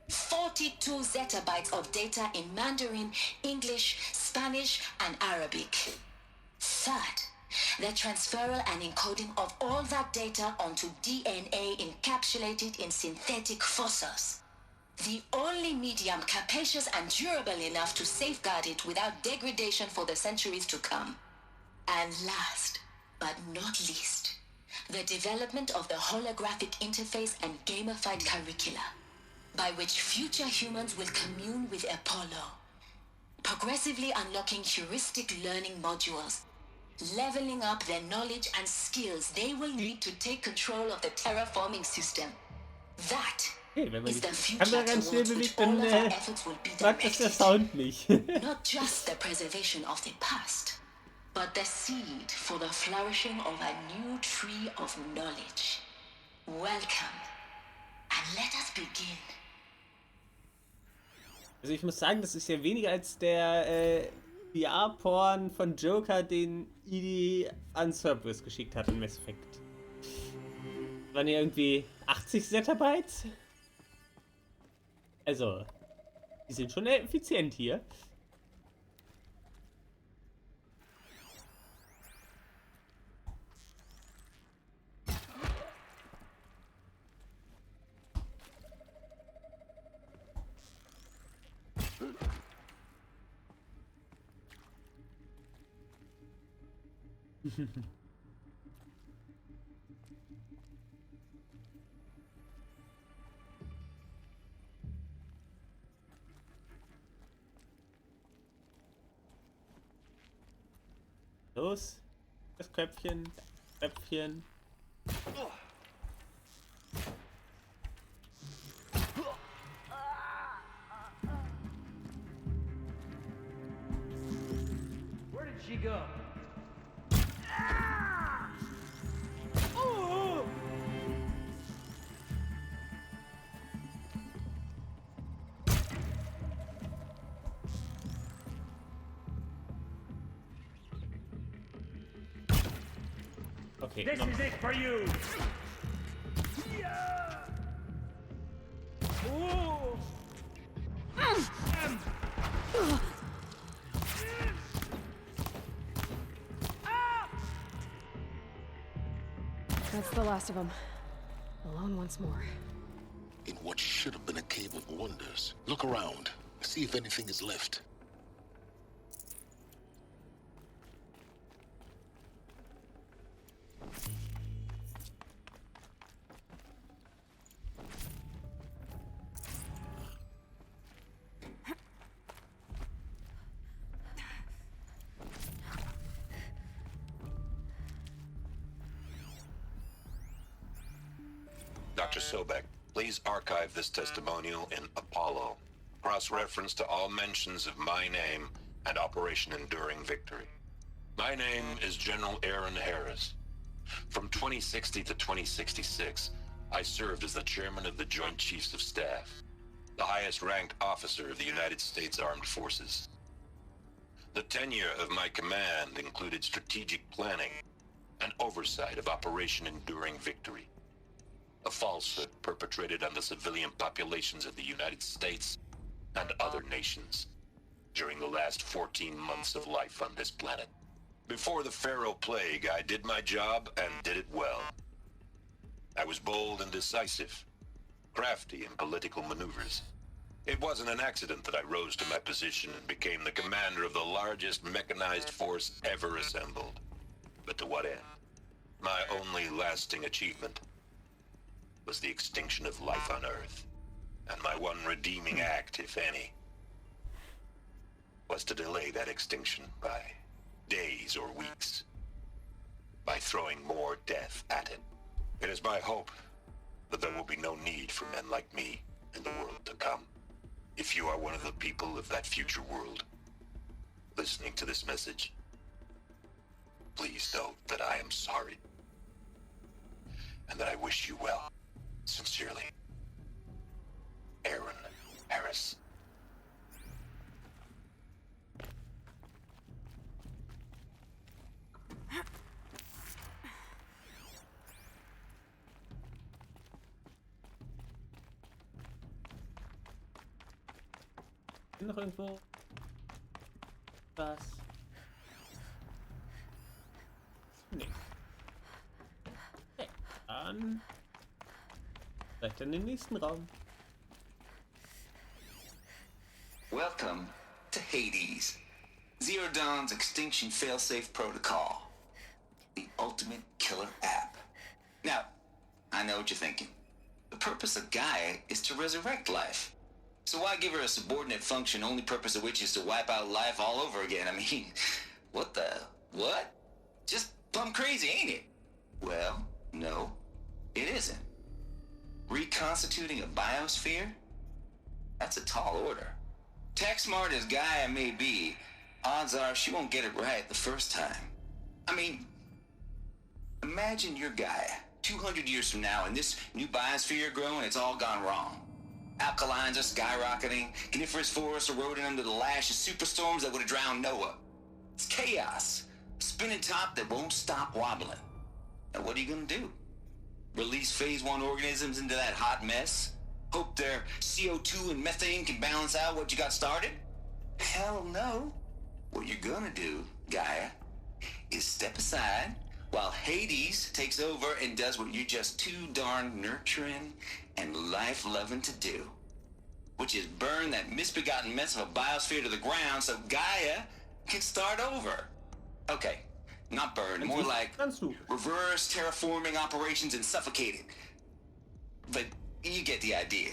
Speaker 9: 42 zettabytes of data in Mandarin, English, Spanish, and Arabic. Third, the transferal and encoding of all that data onto DNA encapsulated in synthetic fossils. The only medium capacious and durable enough to safeguard it without degradation for the centuries to come. And last, but not least, the development of the holographic interface and gamified curricula, by which future humans will commune with Apollo, progressively unlocking heuristic learning modules, leveling up their knowledge and skills they will need to take control of the terraforming system. That
Speaker 1: Wenn man
Speaker 9: is
Speaker 1: die
Speaker 9: the future
Speaker 1: Kamera ganz schnell
Speaker 9: towards which
Speaker 1: bewegt, dann
Speaker 9: all of our efforts will be
Speaker 1: mag das der
Speaker 9: directed.
Speaker 1: Sound nicht.
Speaker 9: Not just the preservation of the past, but the seed for the flourishing of a new tree of knowledge. Welcome, and let us begin.
Speaker 1: Also ich muss sagen, das ist ja weniger als der VR-Porn von Joker, den ED an Cerberus geschickt hat in Mass Effect. Das waren ja irgendwie 80 Zettabytes. Also, die sind schon effizient hier. Los, das Köpfchen, Köpfchen.
Speaker 16: Where did she go?
Speaker 1: Okay,
Speaker 16: This is it for you.
Speaker 3: That's the last of them. Alone once more.
Speaker 4: In what should have been a cave of wonders. Look around. See if anything is left.
Speaker 7: Dr. Sobek, please archive this testimonial in Apollo. Cross-reference to all mentions of my name and Operation Enduring Victory. My name is General Aaron Harris. From 2060 to 2066, I served as the chairman of the Joint Chiefs of Staff, the highest-ranked officer of the United States Armed Forces. The tenure of my command included strategic planning and oversight of Operation Enduring Victory, a falsehood perpetrated on the civilian populations of the United States and other nations during the last 14 months of life on this planet. Before the Pharaoh Plague, I did my job and did it well. I was bold and decisive, crafty in political maneuvers. It wasn't an accident that I rose to my position and became the commander of the largest mechanized force ever assembled. But to what end? My only lasting achievement was the extinction of life on Earth. And my one redeeming act, if any, was to delay that extinction by days or weeks, by throwing more death at it. It is my hope that there will be no need for men like me in the world to come. If you are one of the people of that future world listening to this message, please know that I am sorry. And that I wish you well. Sincerely, Aaron Harris.
Speaker 1: Noch irgendwo was? Nee. Okay, dann vielleicht in den nächsten Raum.
Speaker 17: Welcome to Hades, Zero Dawn's extinction failsafe protocol, the ultimate killer app. Now, I know what you're thinking. The purpose of Gaia is to resurrect life. So why give her a subordinate function, only purpose of which is to wipe out life all over again? I mean, what? Just plumb crazy, ain't it? Well, no, it isn't. Reconstituting a biosphere? That's a tall order. Tech smart as Gaia may be, odds are she won't get it right the first time. I mean, imagine you're Gaia, 200 years from now, and this new biosphere you're growing, it's all gone wrong. Alkalines are skyrocketing, coniferous forests eroding under the lash of superstorms that would have drowned Noah. It's chaos, a spinning top that won't stop wobbling. Now what are you gonna do? Release phase 1 organisms into that hot mess? Hope their CO2 and methane can balance out what you got started? Hell no. What you're gonna do, Gaia, is step aside while Hades takes over and does what you're just too darn nurturing and life-loving to do, which is burn that misbegotten mess of a biosphere to the ground so Gaia can start over. Okay, not burn, more like reverse terraforming operations and suffocate it. But you get the idea.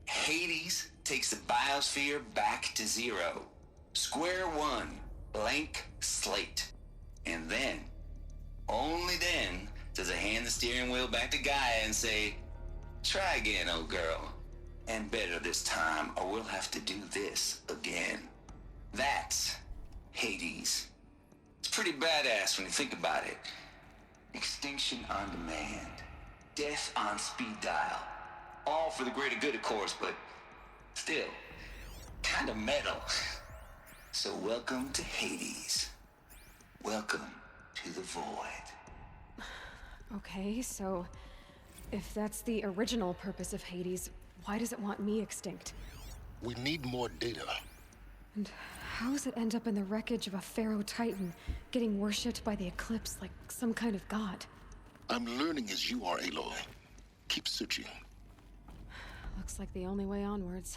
Speaker 17: Hades takes the biosphere back to zero. Square one, blank slate. And then, only then, does it hand the steering wheel back to Gaia and say, try again, old girl. And better this time, or we'll have to do this again. That's Hades. It's pretty badass when you think about it. Extinction on demand. Death on speed dial. All for the greater good, of course, but still, kind of metal. So welcome to Hades. Welcome to the void.
Speaker 3: Okay, so if that's the original purpose of Hades, why does it want me extinct?
Speaker 4: We need more data.
Speaker 3: And how does it end up in the wreckage of a Pharaoh Titan, getting worshipped by the Eclipse like some kind of god?
Speaker 4: I'm learning as you are, Aloy. Keep searching.
Speaker 3: Looks like the only way onwards.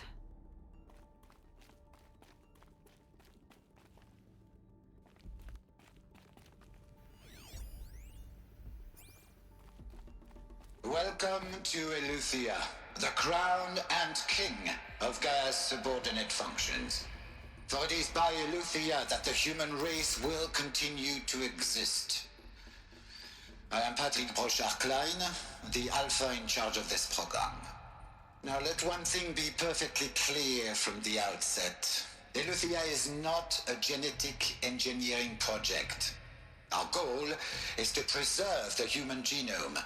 Speaker 18: Welcome to Eleuthia, the crown and king of Gaia's subordinate functions. For it is by Eleuthia that the human race will continue to exist. I am Patrick Brochard-Klein, the Alpha in charge of this program. Now let one thing be perfectly clear from the outset. Eleuthia is not a genetic engineering project. Our goal is to preserve the human genome,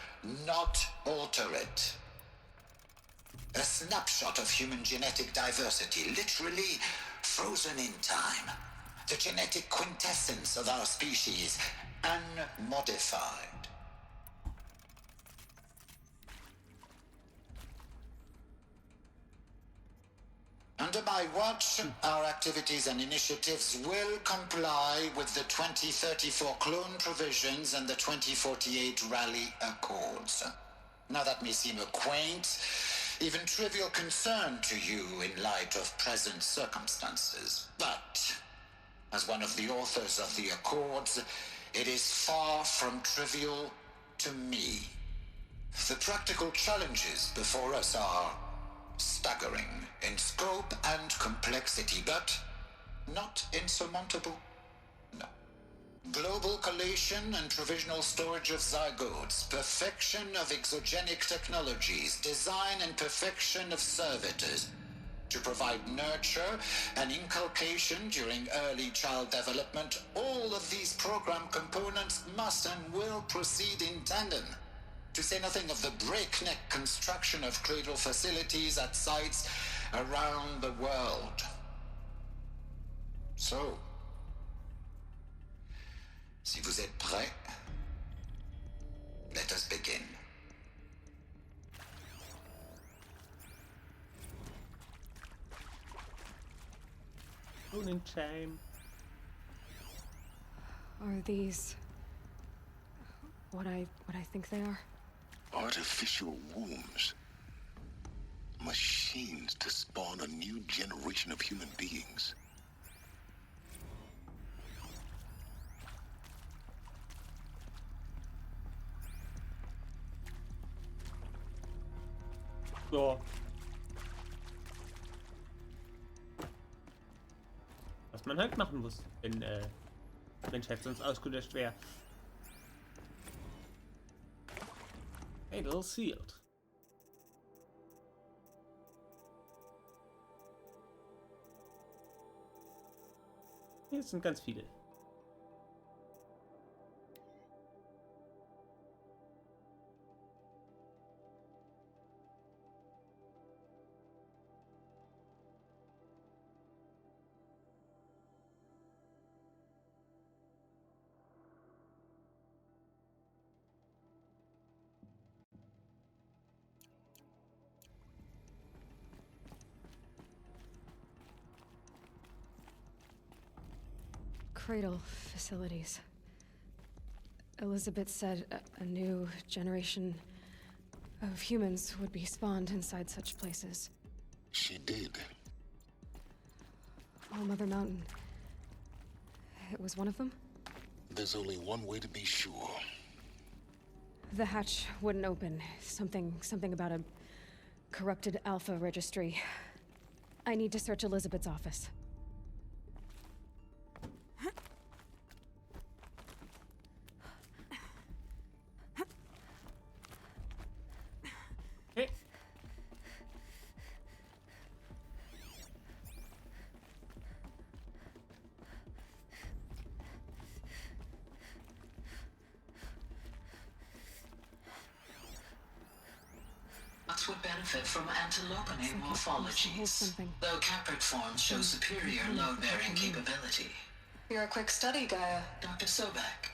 Speaker 18: not alter it. A snapshot of human genetic diversity, literally frozen in time. The genetic quintessence of our species, unmodified. Under my watch, our activities and initiatives will comply with the 2034 clone provisions and the 2048 Rally Accords. Now that may seem a quaint, even trivial concern to you in light of present circumstances, but as one of the authors of the Accords, it is far from trivial to me. The practical challenges before us are staggering in scope and complexity, but not insurmountable. No. Global collation and provisional storage of zygotes, perfection of exogenic technologies, design and perfection of servitors. to provide nurture and inculcation during early child development, all of these program components must and will proceed in tandem. To say nothing of the breakneck construction of cradle facilities at sites around the world. So, si vous êtes prêts, let us begin.
Speaker 1: Morning time.
Speaker 3: Are these what I think they are?
Speaker 4: Artificial wombs. Machines to spawn a new generation of human beings.
Speaker 1: So. Was man halt machen muss, wenn Menschheit sonst ausgelöscht wäre. Cradle sealed. Hier sind ganz viele.
Speaker 3: Cradle facilities. Elizabeth said a new generation of humans would be spawned inside such places.
Speaker 4: She did.
Speaker 3: Oh, Mother Mountain. It was one of them?
Speaker 4: There's only one way to be sure.
Speaker 3: The hatch wouldn't open. Something about a corrupted Alpha registry. I need to search Elizabeth's office.
Speaker 10: Would benefit from antilopinate morphologies, though caprid forms show superior load-bearing capability. You're a quick study, Gaia. Dr. Sobek,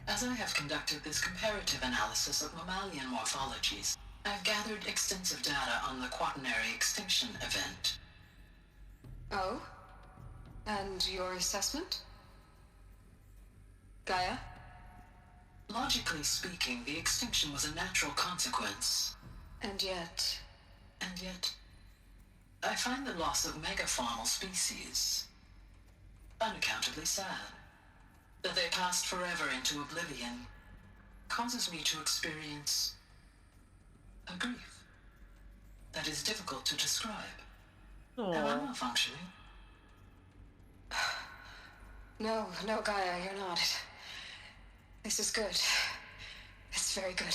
Speaker 10: as I have conducted this comparative analysis of mammalian morphologies, I've gathered extensive data on the quaternary extinction event. Oh? And your assessment? Gaia? Logically speaking, the extinction was a natural consequence. And yet, I find the loss of megafaunal species unaccountably sad. That they passed forever into oblivion causes me to experience a grief that is difficult to describe. Am I malfunctioning? No, Gaia, you're not. This is good. It's very good.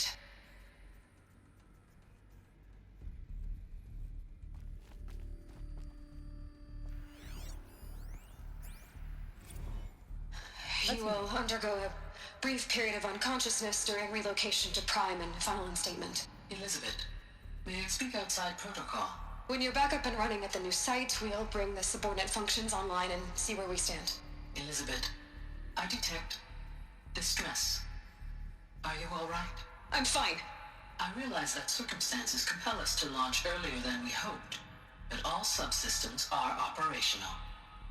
Speaker 10: You will undergo a brief period of unconsciousness during relocation to Prime and final instatement. Elizabeth, may I speak outside protocol? When you're back up and running at the new site, we'll bring the subordinate functions online and see where we stand. Elizabeth, I detect distress. Are you all right? I'm fine. I realize that circumstances compel us to launch earlier than we hoped, but all subsystems are operational.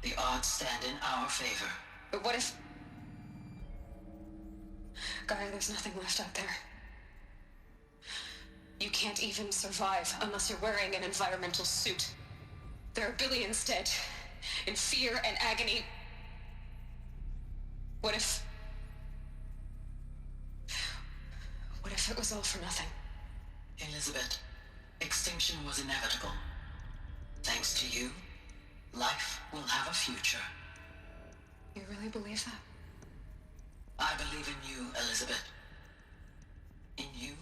Speaker 10: The odds stand in our favor. But what if... Gaia, there's nothing left out there. You can't even survive unless you're wearing an environmental suit. There are billions dead, in fear and agony. What if it was all for nothing? Elizabeth, extinction was inevitable. Thanks to you, life will have a future. You really believe that? I believe in you, Elizabeth. In you,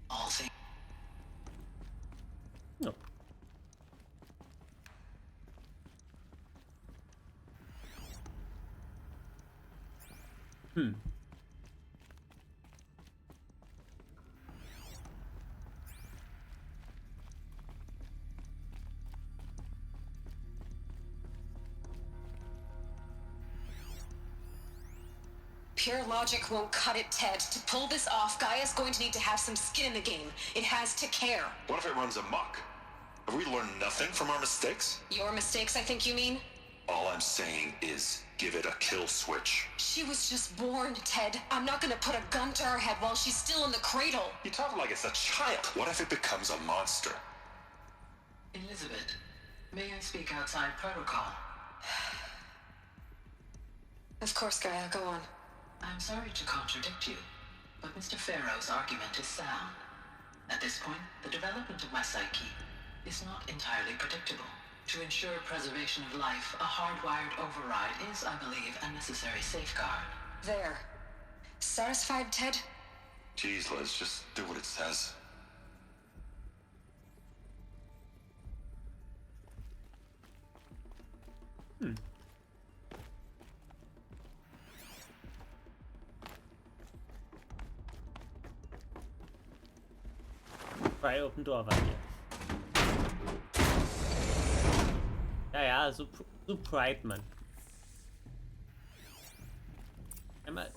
Speaker 10: all things.
Speaker 1: No.
Speaker 10: Pure logic won't cut it, Ted. To pull this off, Gaia's going to need to have some skin in the game. It has to care.
Speaker 7: What if it runs amok? Have we learned nothing from our mistakes?
Speaker 10: Your mistakes, I think you mean?
Speaker 7: All I'm saying is, give it a kill switch.
Speaker 10: She was just born, Ted. I'm not gonna put a gun to her head while she's still in the cradle.
Speaker 7: You talk like it's a child. What if it becomes a monster?
Speaker 19: Elizabeth, may I speak outside protocol?
Speaker 10: Of course, Gaia, go on.
Speaker 19: I'm sorry to contradict you, but Mr. Farrow's argument is sound. At this point, the development of my psyche is not entirely predictable. To ensure preservation of life, a hardwired override is, I believe, a necessary safeguard.
Speaker 10: There. Satisfied, Ted?
Speaker 7: Jeez, Liz, just do what it says.
Speaker 1: Bei Open Door war hier. Ja, so Pride, Mann. Einmal.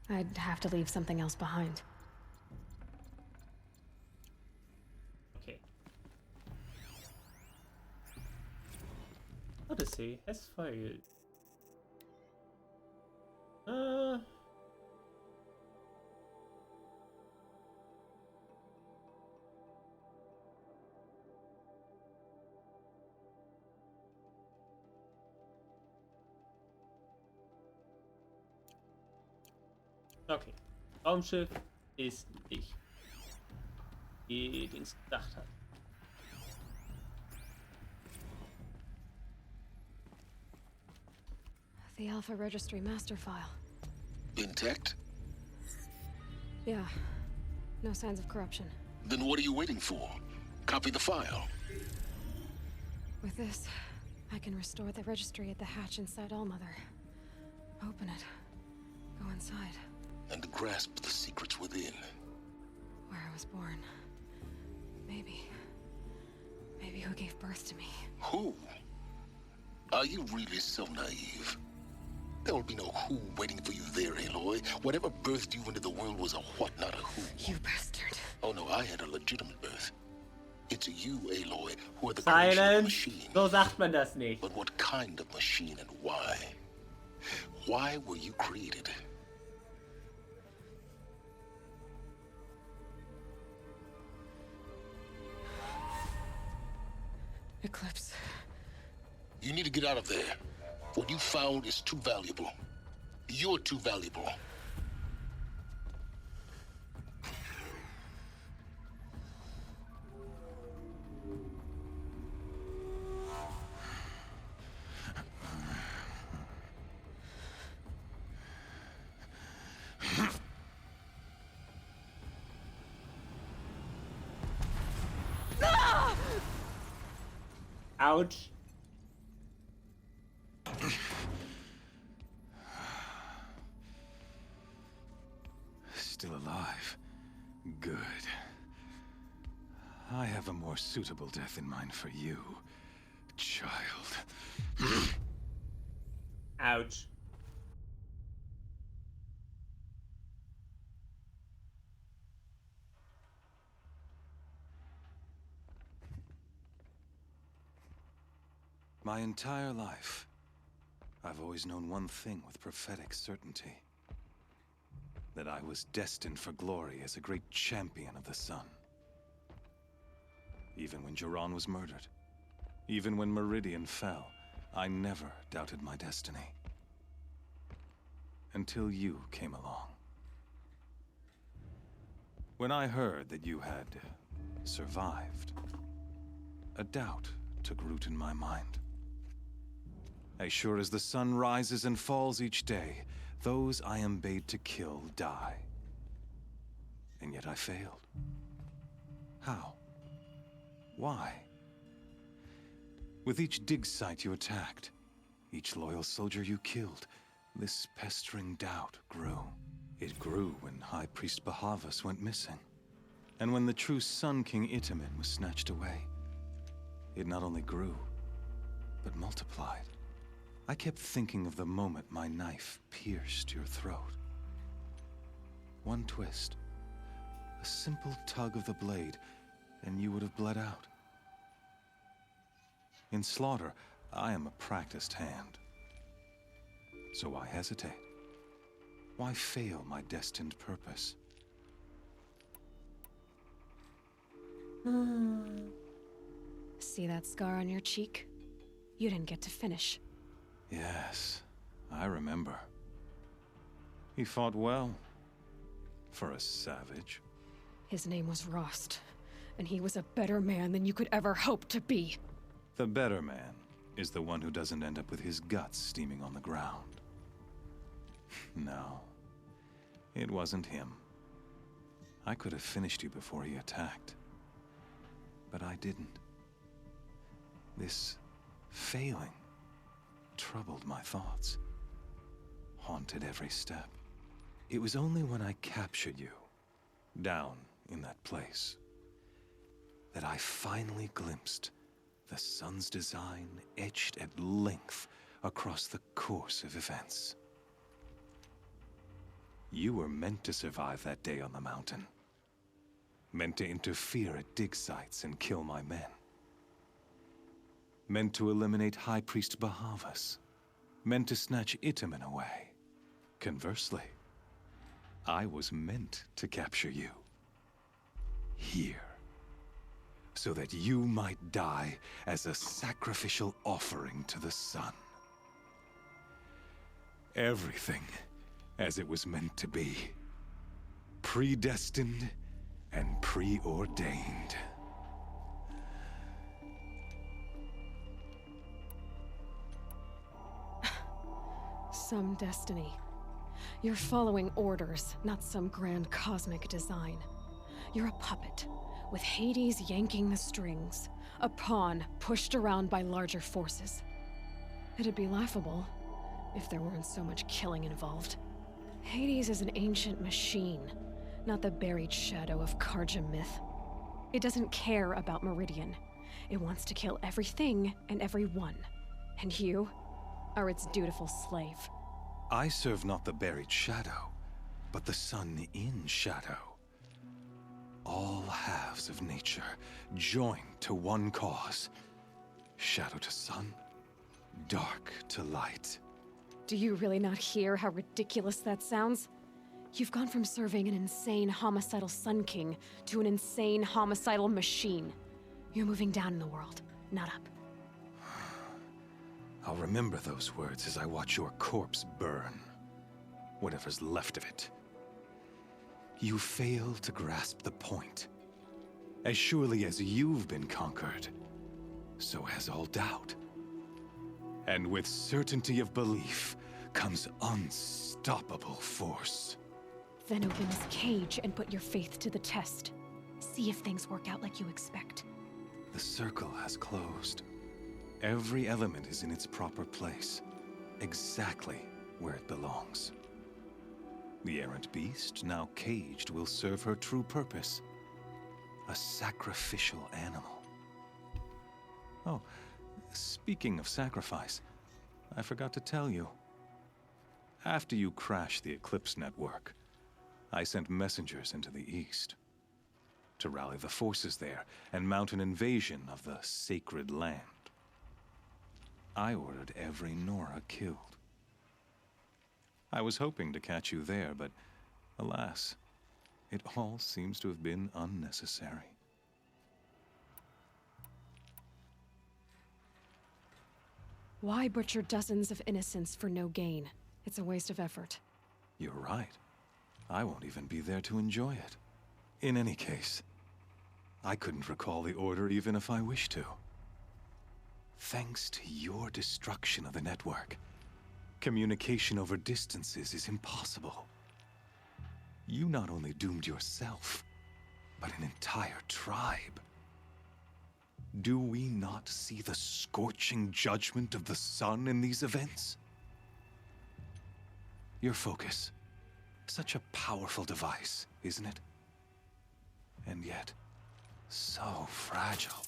Speaker 3: I'd have to leave something else behind.
Speaker 1: Okay. Odyssey has failed. Okay. Raumschiff ist nicht, wie Dings gedacht hat.
Speaker 3: The Alpha Registry master file.
Speaker 4: Intact?
Speaker 3: Yeah. No signs of corruption.
Speaker 4: Then what are you waiting for? Copy the file.
Speaker 3: With this, I can restore the registry at the hatch inside Allmother. Open it. Go inside.
Speaker 4: And grasp the secrets within.
Speaker 3: Where I was born. Maybe who gave birth to me.
Speaker 4: Who? Are you really so naive? There will be no who waiting for you there, Aloy. Whatever birthed you into the world was a what, not a who.
Speaker 3: You bastard.
Speaker 4: Oh no, I had a legitimate birth. It's you, Aloy, who are the creation of a
Speaker 1: Silence!
Speaker 4: machine.
Speaker 1: So sagt man das nicht.
Speaker 4: But what kind of machine and why? Why were you created?
Speaker 3: Eclipse.
Speaker 4: You need to get out of there. What you found is too valuable. You're too valuable.
Speaker 1: Ouch.
Speaker 2: Still alive. Good. I have a more suitable death in mind for you, child.
Speaker 1: Ouch.
Speaker 2: My entire life, I've always known one thing with prophetic certainty. That I was destined for glory as a great champion of the sun. Even when Jiran was murdered, even when Meridian fell, I never doubted my destiny. Until you came along. When I heard that you had survived, a doubt took root in my mind. As sure as the sun rises and falls each day, those I am bade to kill die. And yet I failed. How? Why? With each dig site you attacked, each loyal soldier you killed, this pestering doubt grew. It grew when High Priest Bahavas went missing. And when the true Sun King Itamen was snatched away, it not only grew, but multiplied. I kept thinking of the moment my knife pierced your throat. One twist, a simple tug of the blade, and you would have bled out. In slaughter, I am a practiced hand. So why hesitate? Why fail my destined purpose?
Speaker 3: See that scar on your cheek? You didn't get to finish.
Speaker 2: Yes, I remember. He fought well. For a savage.
Speaker 3: His name was Rost, and he was a better man than you could ever hope to be.
Speaker 2: The better man is the one who doesn't end up with his guts steaming on the ground. No, it wasn't him. I could have finished you before he attacked. But I didn't. This failing troubled my thoughts, haunted every step. It was only when I captured you, down in that place, that I finally glimpsed the sun's design etched at length across the course of events. You were meant to survive that day on the mountain. Meant to interfere at dig sites and kill my men. Meant to eliminate High Priest Bahavas. Meant to snatch Itamen away. Conversely, I was meant to capture you. Here. So that you might die as a sacrificial offering to the sun. Everything as it was meant to be. Predestined and preordained.
Speaker 3: Some destiny. You're following orders, not some grand cosmic design. You're a puppet, with Hades yanking the strings. A pawn pushed around by larger forces. It'd be laughable if there weren't so much killing involved. Hades is an ancient machine, not the buried shadow of Karja myth. It doesn't care about Meridian. It wants to kill everything and everyone. And you are its dutiful slave.
Speaker 2: I serve not the buried shadow, but the sun in shadow. All halves of nature joined to one cause. Shadow to sun, dark to light.
Speaker 3: Do you really not hear how ridiculous that sounds? You've gone from serving an insane homicidal Sun King to an insane homicidal machine. You're moving down in the world, not up.
Speaker 2: I'll remember those words as I watch your corpse burn. Whatever's left of it. You fail to grasp the point. As surely as you've been conquered, so has all doubt. And with certainty of belief comes unstoppable force.
Speaker 3: Then open this cage and put your faith to the test. See if things work out like you expect.
Speaker 2: The circle has closed. Every element is in its proper place, exactly where it belongs. The errant beast, now caged, will serve her true purpose. A sacrificial animal. Oh, speaking of sacrifice, I forgot to tell you. After you crashed the Eclipse network, I sent messengers into the east to rally the forces there and mount an invasion of the sacred land. I ordered every Nora killed. I was hoping to catch you there, but alas, it all seems to have been unnecessary.
Speaker 3: Why butcher dozens of innocents for no gain? It's a waste of effort.
Speaker 2: You're right. I won't even be there to enjoy it. In any case, I couldn't recall the order even if I wished to. Thanks to your destruction of the network, communication over distances is impossible. You not only doomed yourself, but an entire tribe. Do we not see the scorching judgment of the sun in these events? Your focus. Such a powerful device, isn't it? And yet, so fragile.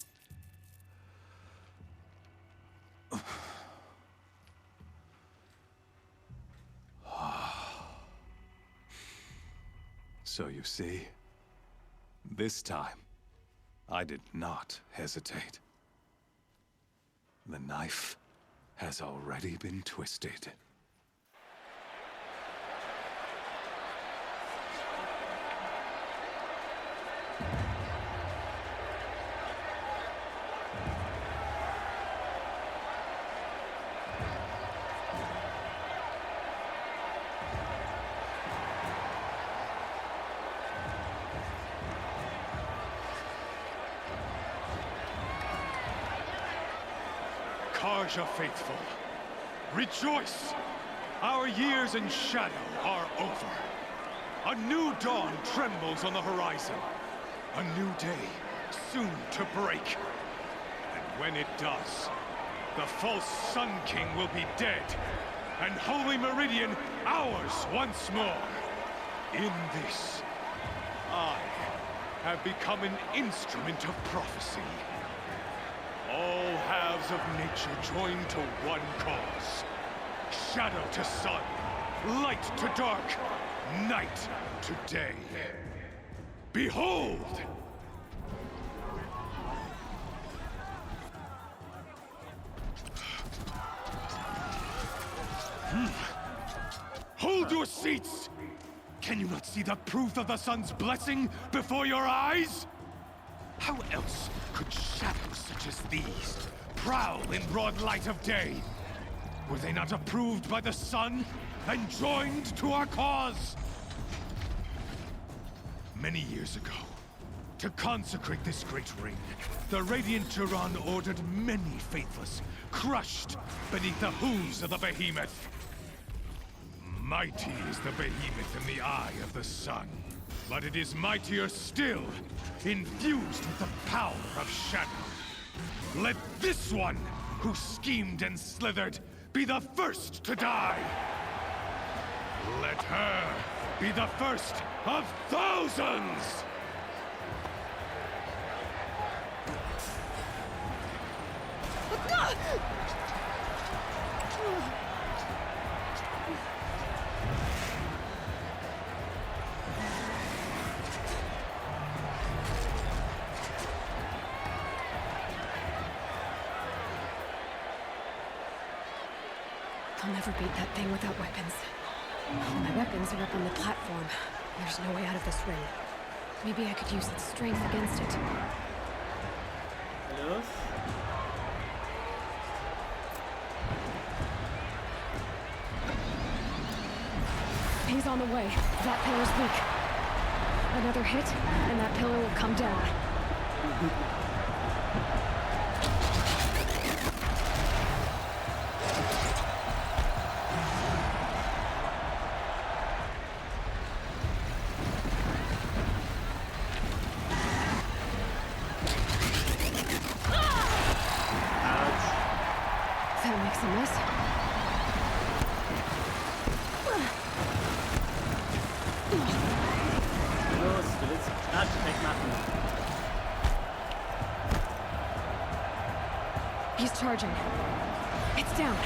Speaker 2: So you see, this time, I did not hesitate. The knife has already been twisted.
Speaker 20: Carja faithful, rejoice! Our years in shadow are over. A new dawn trembles on the horizon. A new day, soon to break. And when it does, the false Sun King will be dead, and Holy Meridian ours once more. In this, I have become an instrument of prophecy. All halves of nature join to one cause. Shadow to sun, light to dark, night to day. Behold! Hold your seats! Can you not see the proof of the sun's blessing before your eyes? How else could shadows such as these prowl in broad light of day? Were they not approved by the sun and joined to our cause? Many years ago, to consecrate this great ring, the Radiant Turan ordered many faithless, crushed beneath the hooves of the behemoth. Mighty is the behemoth in the eye of the sun, but it is mightier still, infused with the power of shadow. Let this one, who schemed and slithered, be the first to die. Let her be the first of thousands!
Speaker 3: I'll never beat that thing without weapons. My weapons are up on the platform. There's no way out of this ring. Maybe I could use its strength against it.
Speaker 1: Hello?
Speaker 3: He's on the way. That pillar's weak. Another hit, and that pillar will come down. That makes a mess.
Speaker 1: Los, du willst Klatsch wegmachen.
Speaker 3: He's charging. It's down.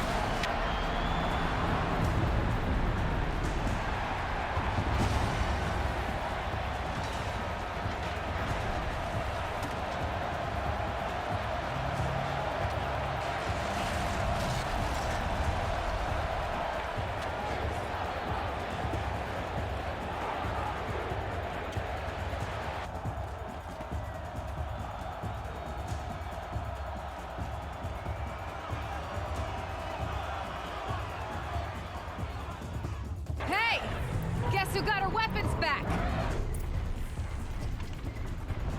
Speaker 21: Hey! Guess who got her weapons back?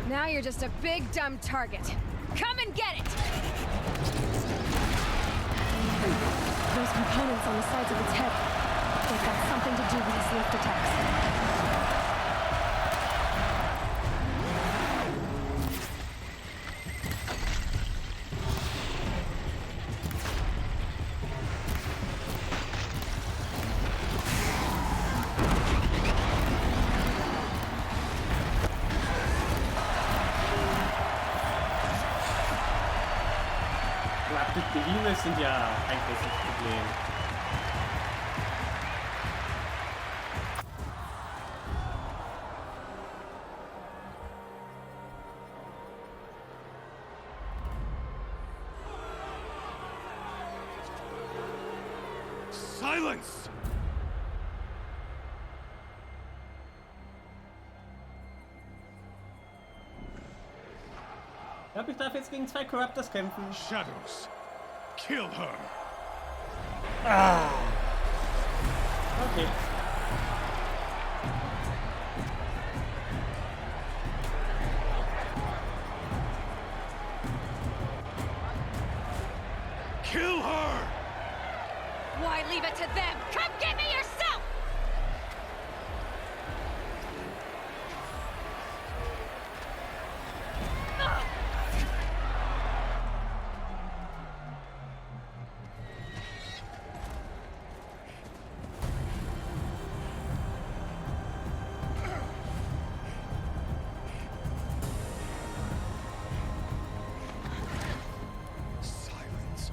Speaker 21: Now you're just a big dumb target. Come and get it!
Speaker 3: Those components on the sides of its head. They've got something to do with his lift attacks.
Speaker 1: Die Behemoths sind ja eigentlich das Problem.
Speaker 20: Silence!
Speaker 1: Ich glaube, ich darf jetzt gegen 2 Corruptors kämpfen.
Speaker 20: Shadows. Kill her.
Speaker 1: Ah. Okay.
Speaker 20: Kill her!
Speaker 21: Why leave it to them? Come get me yourself!
Speaker 20: Silence.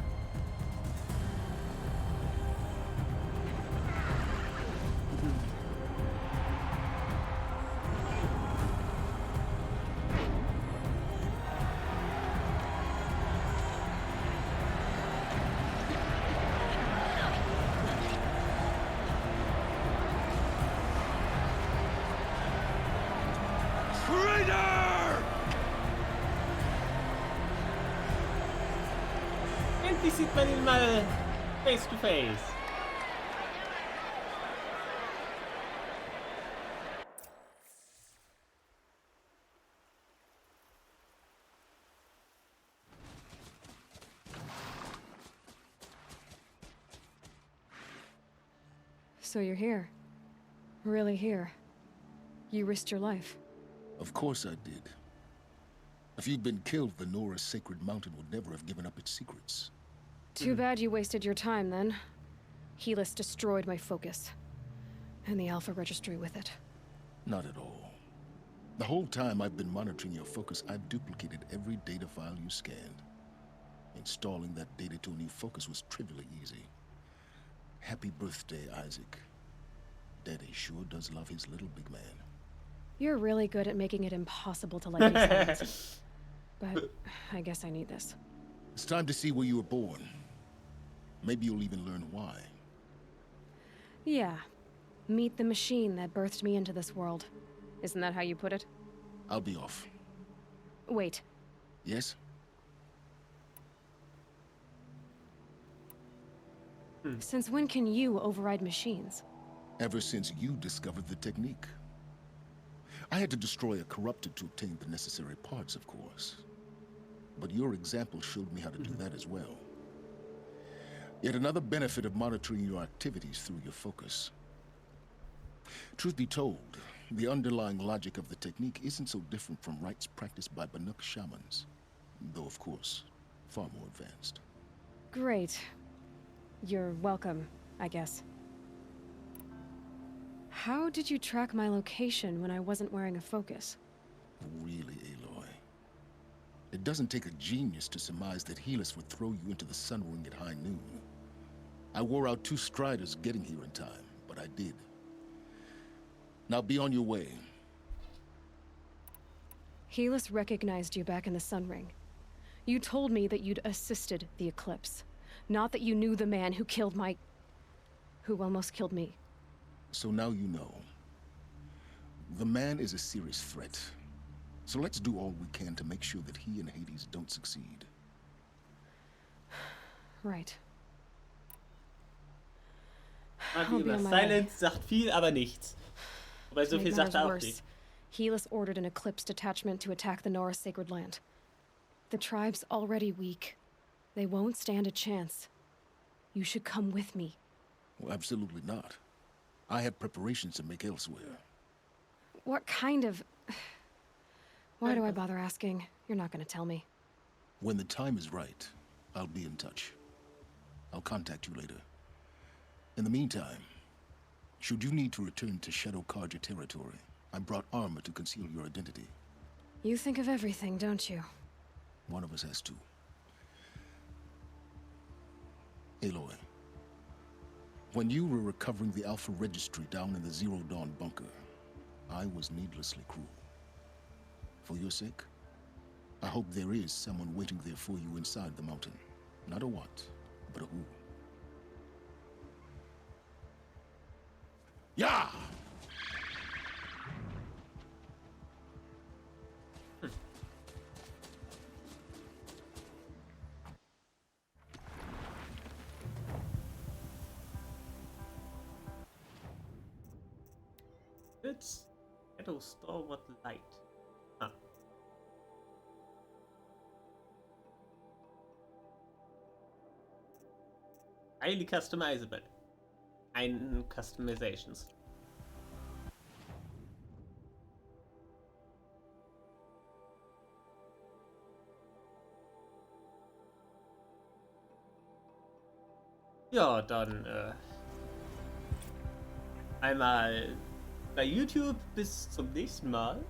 Speaker 20: Traitor!
Speaker 1: Endlich sieht man ihn mal face to face.
Speaker 3: So you're here. Really here. You risked your life.
Speaker 4: Of course I did. If you'd been killed, the Nora's sacred mountain would never have given up its secrets.
Speaker 3: Too bad you wasted your time, then. Helis destroyed my focus. And the Alpha Registry with it.
Speaker 4: Not at all. The whole time I've been monitoring your focus, I've duplicated every data file you scanned. Installing that data to a new focus was trivially easy. Happy birthday, Isaac. Daddy sure does love his little big man.
Speaker 3: You're really good at making it impossible to like these things. But I guess I need this.
Speaker 4: It's time to see where you were born. Maybe you'll even learn why.
Speaker 3: Yeah. Meet the machine that birthed me into this world. Isn't that how you put it?
Speaker 4: I'll be off.
Speaker 3: Wait.
Speaker 4: Yes?
Speaker 3: Since when can you override machines?
Speaker 4: Ever since you discovered the technique. I had to destroy a corrupted to obtain the necessary parts, of course. But your example showed me how to do that as well. Yet another benefit of monitoring your activities through your focus. Truth be told, the underlying logic of the technique isn't so different from rites practiced by Banuk shamans. Though, of course, far more advanced.
Speaker 3: Great. You're welcome, I guess. How did you track my location when I wasn't wearing a focus?
Speaker 4: Really, Aloy? It doesn't take a genius to surmise that Helis would throw you into the Sun Ring at high noon. I wore out 2 striders getting here in time, but I did. Now be on your way.
Speaker 3: Helis recognized you back in the Sun Ring. You told me that you'd assisted the Eclipse. Not that you knew the man who killed who almost killed me.
Speaker 4: So now you know. The man is a serious threat. So let's do all we can to make sure that he and Hades don't succeed.
Speaker 3: Right.
Speaker 1: Silence sagt viel, aber nichts. Wobei so viel sagt er auch nicht.
Speaker 3: Helis ordered an Eclipse detachment to attack the Nora Sacred Land. The tribe's already weak. They won't stand a chance. You should come with me.
Speaker 4: Well, absolutely not. I have preparations to make elsewhere.
Speaker 3: What kind of... Why do I bother asking? You're not gonna tell me.
Speaker 4: When the time is right, I'll be in touch. I'll contact you later. In the meantime, should you need to return to Shadow Carja territory, I brought armor to conceal your identity.
Speaker 3: You think of everything, don't you?
Speaker 4: One of us has to. Aloy, when you were recovering the Alpha Registry down in the Zero Dawn bunker, I was needlessly cruel. For your sake, I hope there is someone waiting there for you inside the mountain. Not a what, but a who. Yeah!
Speaker 1: It's Shadow Stalwart Light. Huh. Highly customizable. Ein Customizations. Ja, dann einmal bei YouTube bis zum nächsten Mal.